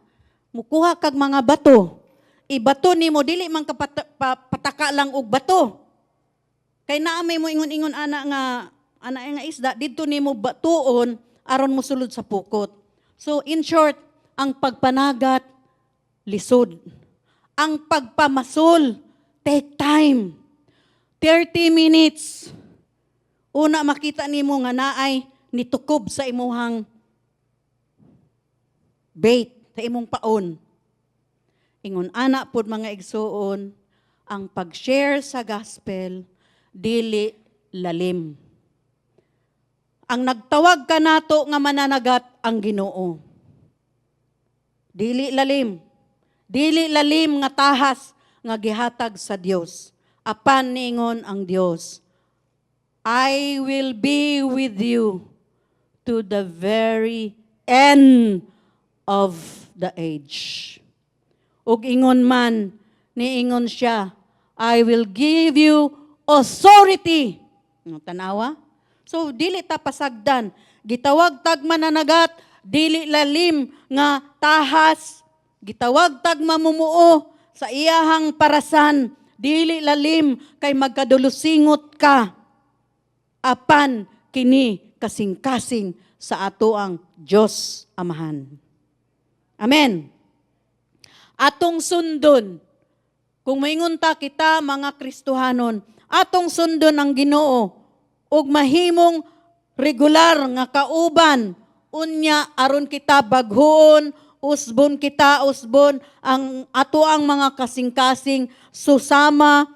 mukuha kag mga bato. Ibato nimo dili man pataka lang og bato. Kay naamay mo ingon-ingon ana nga isda didto nimo batuon aron mosulod sa pukot. So in short, ang pagpanagat lisod. Ang pagpamasol take time. 30 minutes. Una makita nimo nga naay nitukob sa imuhang bait, sa imong paon. Ingon ana pod mga igsuon, ang pag-share sa gospel dili lalim. Ang nagtawag ka nato nga mananagat ang Ginoo. Dili lalim. Dili lalim nga tahas nga gihatag sa Dios. Apan niingon ang Dios, I will be with you to the very end of the age. Ug ingon man, niingon siya, I will give you authority. Tanawa? So, dili ta pasagdan. Gitawag tag mananagat, dili lalim nga tahas. Gitawag tag mamumuo sa iyahang parasan, dili lalim kay magkadulusingot ka. Apan kini kasing-kasing sa atoang Dios Amahan. Amen. Atong sundon, kung maingon ta kita mga Kristohanon, atong sundon ang Ginoo ug mahimong regular nga kauban unya aron kita baghoon, usbon kita usbon ang ato ang mga kasing-kasing susama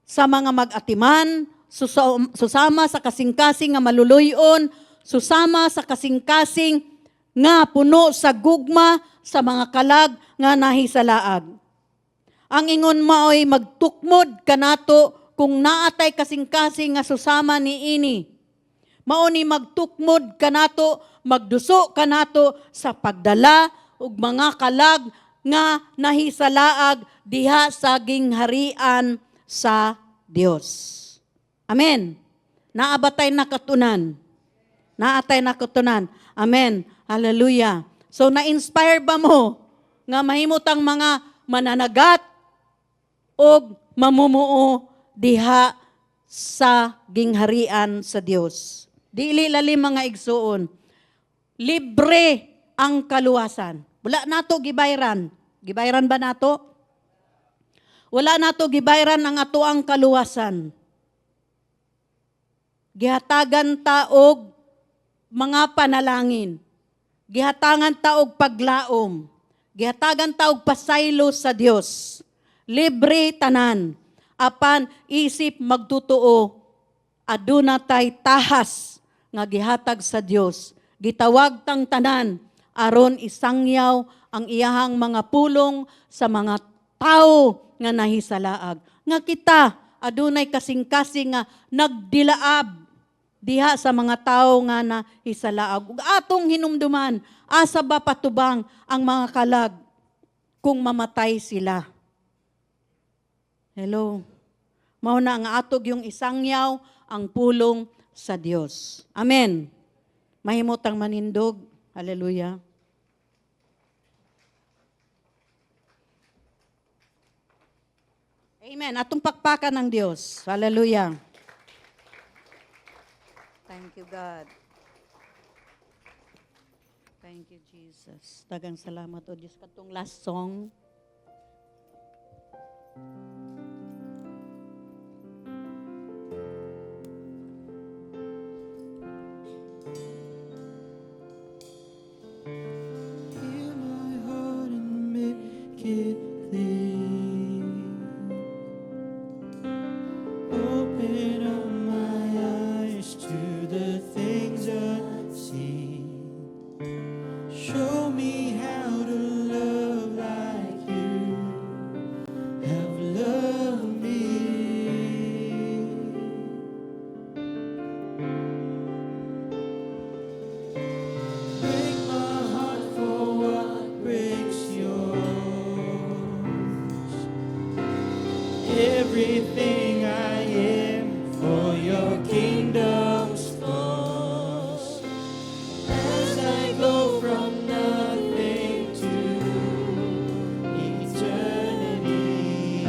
sa mga mag-atiman, susama sa kasing-kasing nga maluluyon, susama sa kasing-kasing nga puno sa gugma sa mga kalag nga nahisalaag. Ang ingon maoy magtukmod kanato kung naatay kasing-kasing nga susama ni ini. Mao ni magtukmod kanato, magduso kanato sa pagdala ug mga kalag nga nahisalaag diha sa gingharian sa Dios. Amen. Naabatay na katunan. Naatay na katunan. Amen. Hallelujah. So na-inspire ba mo nga mahimutang mga mananagat o mamumuo diha sa gingharian sa Dios. Dili lalim mga igsuon. Libre ang kaluwasan. Wala nato gibayran. Gibayran ba nato? Wala nato gibayran ang atoang kaluwasan. Gihatagan ta og mga panalangin. Gihatangan ta og paglaom. Gihatagan ta og pasaylo sa Dios. Libre tanan. Apan isip magtutuo. Aduna tay tahas nga gihatag sa Dios. Gitawag tang tanan aron isangyaw ang iyahang mga pulong sa mga tao nga nahisalaag. Nga kita adunay kasing-kasing nga nagdilaab diha sa mga tao nga nahisalaag. Ug atong hinumduman, asa ba patubang ang mga kalag kung mamatay sila? Hello. Mao na nga atog yung isangyaw ang pulong sa Dios. Amen. Mahimutang manindog. Hallelujah. Amen. Atong pakpakan ng Dios. Hallelujah. Thank you, God. Thank you, Jesus. Dagang salamat, O Diyos. Katong last song. Hear my heart and make it clean. Open up my eyes to the things unseen. Show me how to love like you have loved me. Break my heart for what breaks yours. Everything I am for your kingdom's cause. As I go from nothing to eternity.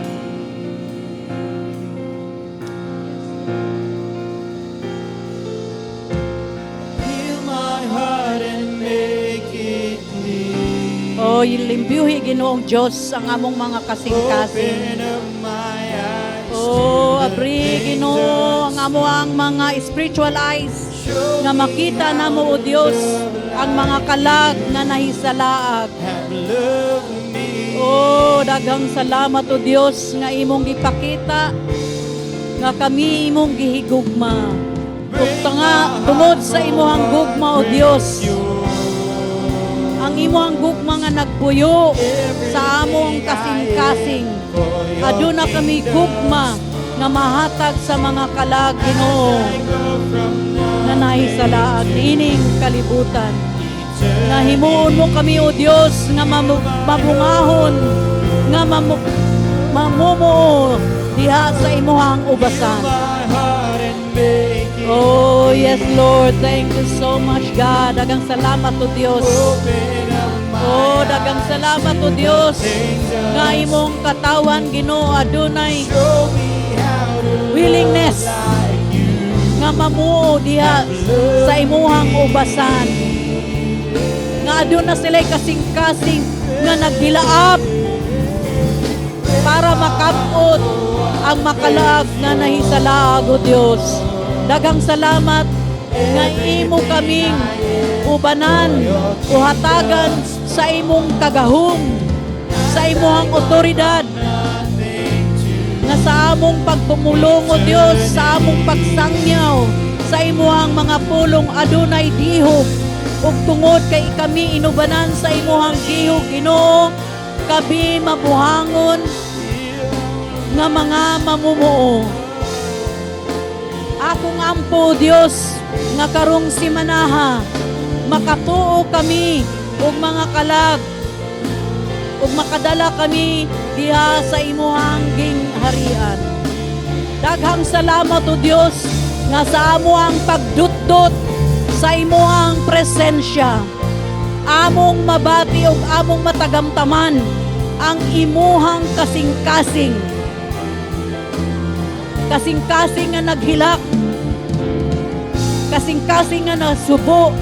Heal my heart and make it clean. O limbyuhi Ginoong Diyos ang among mga kasing-kasing. Open up my eyes. O abri Ginoo ang amuang mga spiritual eyes nga makita namo o Dios ang mga kalag nga nahisalaag. Have loved me. O daghang salamat o Dios nga imong gipakita nga kami imong gihigugma. Ug tanga tungod sa imong gugma o Dios, ang imong gugma nga nagpuyo sa among kasing-kasing. Aduna kami gugma nga mahatag sa mga kalag Ginoo nga nahisalaag niining kalibutan. Nga himuon mo kami o Dios nga mabungahon nga mamumuo diha sa imuhang ubasan. My heart and make it Oh yes Lord, thank you so much God. Dagang salamat o Dios. open up my Oh dagang salamat o Dios nga imong katawan Ginoo adunay show me how to willingness like you. nga mamuo diha sa imuhang ubasan. Nga aduna sila'y kasing-kasing nga nagdilaab para makabot ang makalaag nga nahisalaag o Dios. Dagang salamat nga imo kaming ubanan o hatagan sa imong kagahom, sa imong otoridad, nga sa among pagtumulong o Dios, sa among pagsangyaw, sa imuhang mga pulong adunay dihog, ug tungod kay kami inubanan sa imuhang dihog, Ginoo, kabi mabuhangon nga mga mamumuo. Akong ampo Dios nga karong simanaha makatuo kami ug mga kalag ug makadala kami diha sa imuhang gingharian. Daghang salamat o Dios nga sa amo ang pagdutdot sa imuhang presensya. among mabati ug among matagamtaman ang imuhang kasing-kasing. Kasing-kasing nga naghilak, kasing-kasing nga nasubo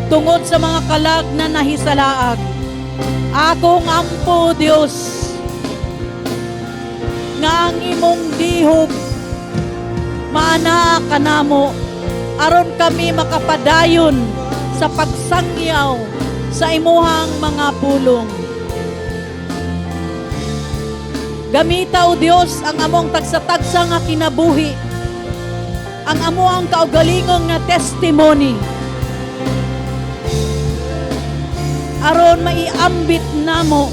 tungod sa mga kalag na nahisalaag. Akong ampo, Dios, nga ang imong dihog maana kanamo aron kami makapadayon sa pagsangyaw sa imuhang mga pulong. Gamita, O Dios, ang among tagsa-tagsa nga kinabuhi, ang amuang kaugalingong nga testimony, aron maiambit namo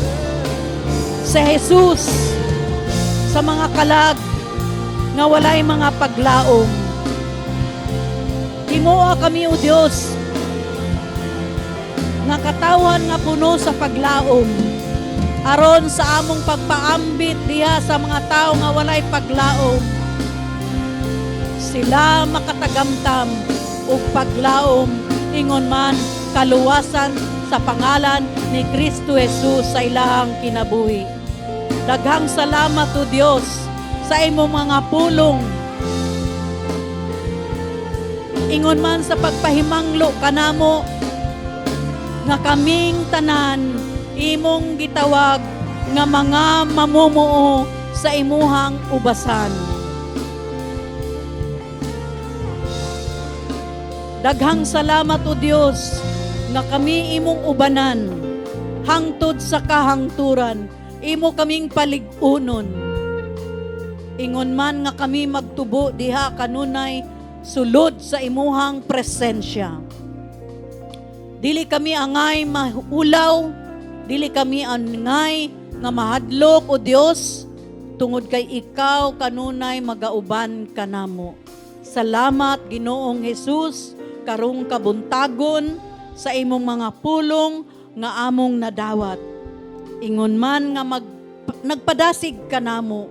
sa Jesus sa mga kalag nga walay mga paglaom. Himuha kami, O Dios, nga katawan nga puno sa paglaom, aron sa among pagpaambit diha sa mga tao nga walay paglaom, sila makatagamtam og paglaom ingon man kaluwasan sa pangalan ni Kristo Jesus sa ilahang kinabuhi. Daghang salamat, O Dios, sa imong mga pulong. Ingon man sa pagpahimanglo kanamo nga kaming tanan imong gitawag nga mga mamumuo sa imuhang ubasan. Daghang salamat, O Dios, nga kami imong ubanan hangtod sa kahangturan, imo kaming palig-unon. Ingon man nga kami magtubo diha kanunay sulod sa imuhang presensya. Dili kami angay mahulaw, dili kami angay nga mahadlok, O Dios, tungod kay ikaw kanunay magauban kanamo. Salamat, Ginoong Jesus, karong kabuntagon sa imong mga pulong nga among nadawat. Ingon man nga nagpadasig kanamo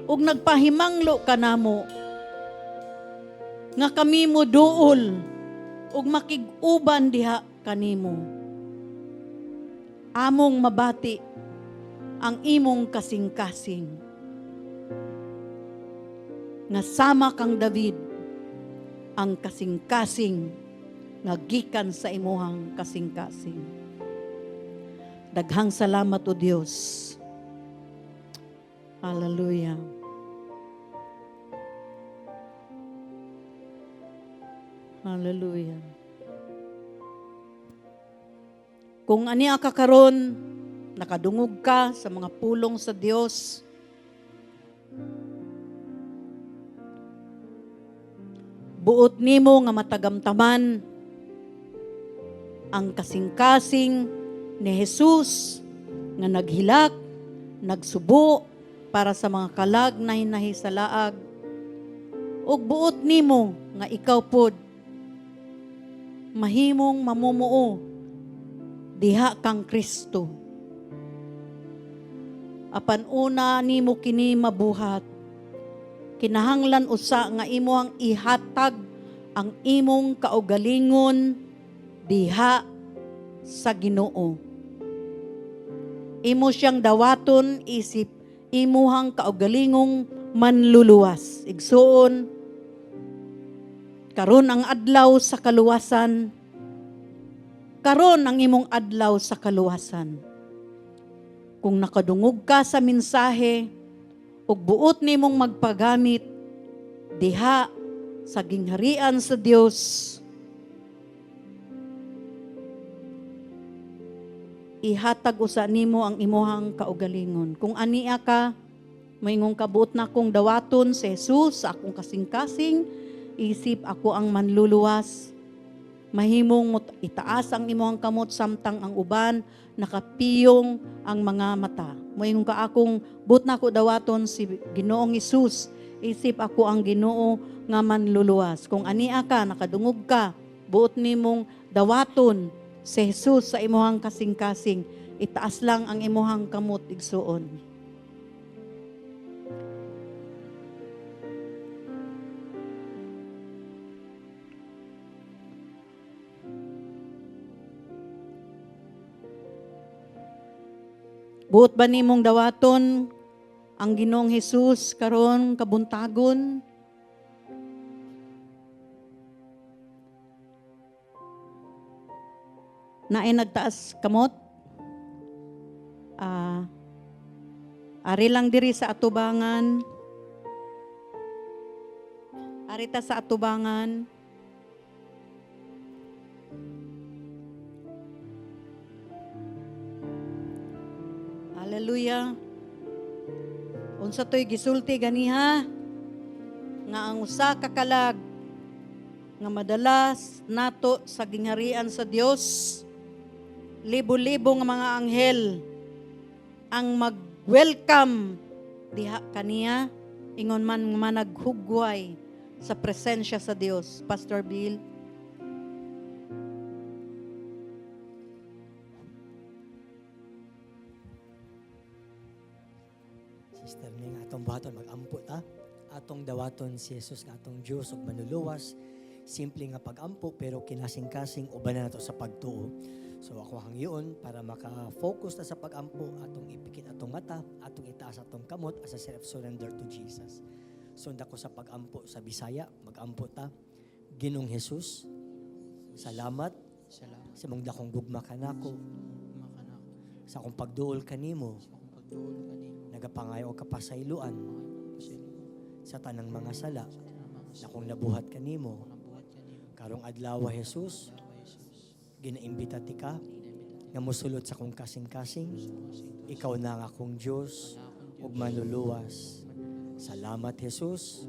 ug nagpahimanglo kanamo nga kami mo duol ug makig-uban diha kanimo. Among mabati ang imong kasing-kasing nga sama kang David ang kasing-kasing nga gikan sa imuhang kasing-kasing. Daghang salamat, O Dios. Hallelujah. Hallelujah. Kung ania ka karon, nakadungog ka sa mga pulong sa Dios, buot nimo nga matagamtaman ang kasing-kasing ni Jesus nga naghilak, nagsubo para sa mga kalag na hinahisalaag, ug buot nimo nga ikaw pod mahimong mamumuo diha kang Kristo. Apan una nimo kini mabuhat, kinahanglan usa nga imuhang ihatag ang imong kaugalingon diha sa Ginoo. Imo siyang dawaton isip imuhang kaugalingong manluluwas. Igsuon, karon ang adlaw sa kaluwasan, karon ang imong adlaw sa kaluwasan. Kung nakadungog ka sa mensahe, ug buot nimong magpagamit diha sa gingharian sa Dios, ihatag usa nimo ang imuhang kaugalingon. Kung ania ka, moingon kabuot na akong dawaton si Jesus sa akong kasing-kasing, isip ako ang manluluwas. Mahimong itaas ang imuhang kamot samtang ang uban nakapiyong ang mga mata. Moingon ka akong buot na ako dawaton si Ginoong Jesus, isip ako ang Ginoo nga manluluwas. Kung ania ka, nakadungog ka, buot nimong dawaton si Jesus sa imuhang kasing-kasing, itaas lang ang imuhang kamot, igsuon. Buot ba nimong dawaton ang Ginoong Hesus karon kabuntagon? Naay nagtaas kamot? Ari lang diri sa atubangan. Arita sa atubangan. Hallelujah. Unsa to'y gisulti ganiha nga ang usa ka kalag nga madalas nato sa gingharian sa Dios, libo-libo nga mga anghel ang mag-welcome diha kaniya ingon man naghugway sa presensya sa Dios. Pastor Bill. Sister Ning, atong buhaton mag-ampo ta. Atong dawaton si Jesus nga atong Diyos ug manluluwas. Simple nga pag-ampo pero kinasing-kasing uban na nato sa pagtuo. So ako hangyoon para maka-focus ta sa pag-ampo, atong ipikit atong mata, atong itaas atong kamot as a self-surrender to Jesus. Sunda ko sa pag-ampo sa Bisaya, mag-ampo ta. Ginoong Jesus, salamat sa mong dakong gugma kanako. Sa akong pagduol kanimo, nagapangayo o kapasayloan sa tanang mga sala na kung nabuhat kanimo. Karong adlaw Jesus, ginaimbita ti ka nga mosulod sa kong kasing-kasing. Ikaw na ang akong Diyos ug manluluwas. Salamat Jesus,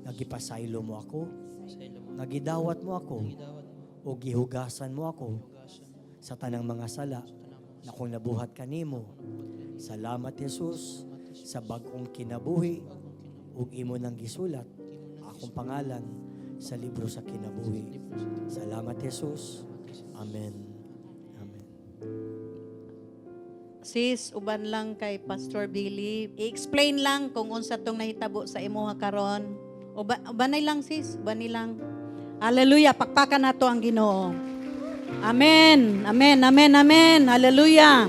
nagipasaylo mo ako, nagidawat mo ako, ug gihugasan mo ako sa tanang mga sala na kung nabuhat kanimo. Salamat Jesus sa bag-ong kinabuhi ug imo nang gisulat akong pangalan sa libro sa kinabuhi. Salamat Jesus. Amen. Amen. Sis, uban lang kay Pastor Billy. I-explain lang kung unsa tong nahitabo sa imuha karon. Ubanay lang sis, ubanay lang. Hallelujah, pakpakan nato ang Ginoo. Amen. Amen. Amen. Amen. Hallelujah.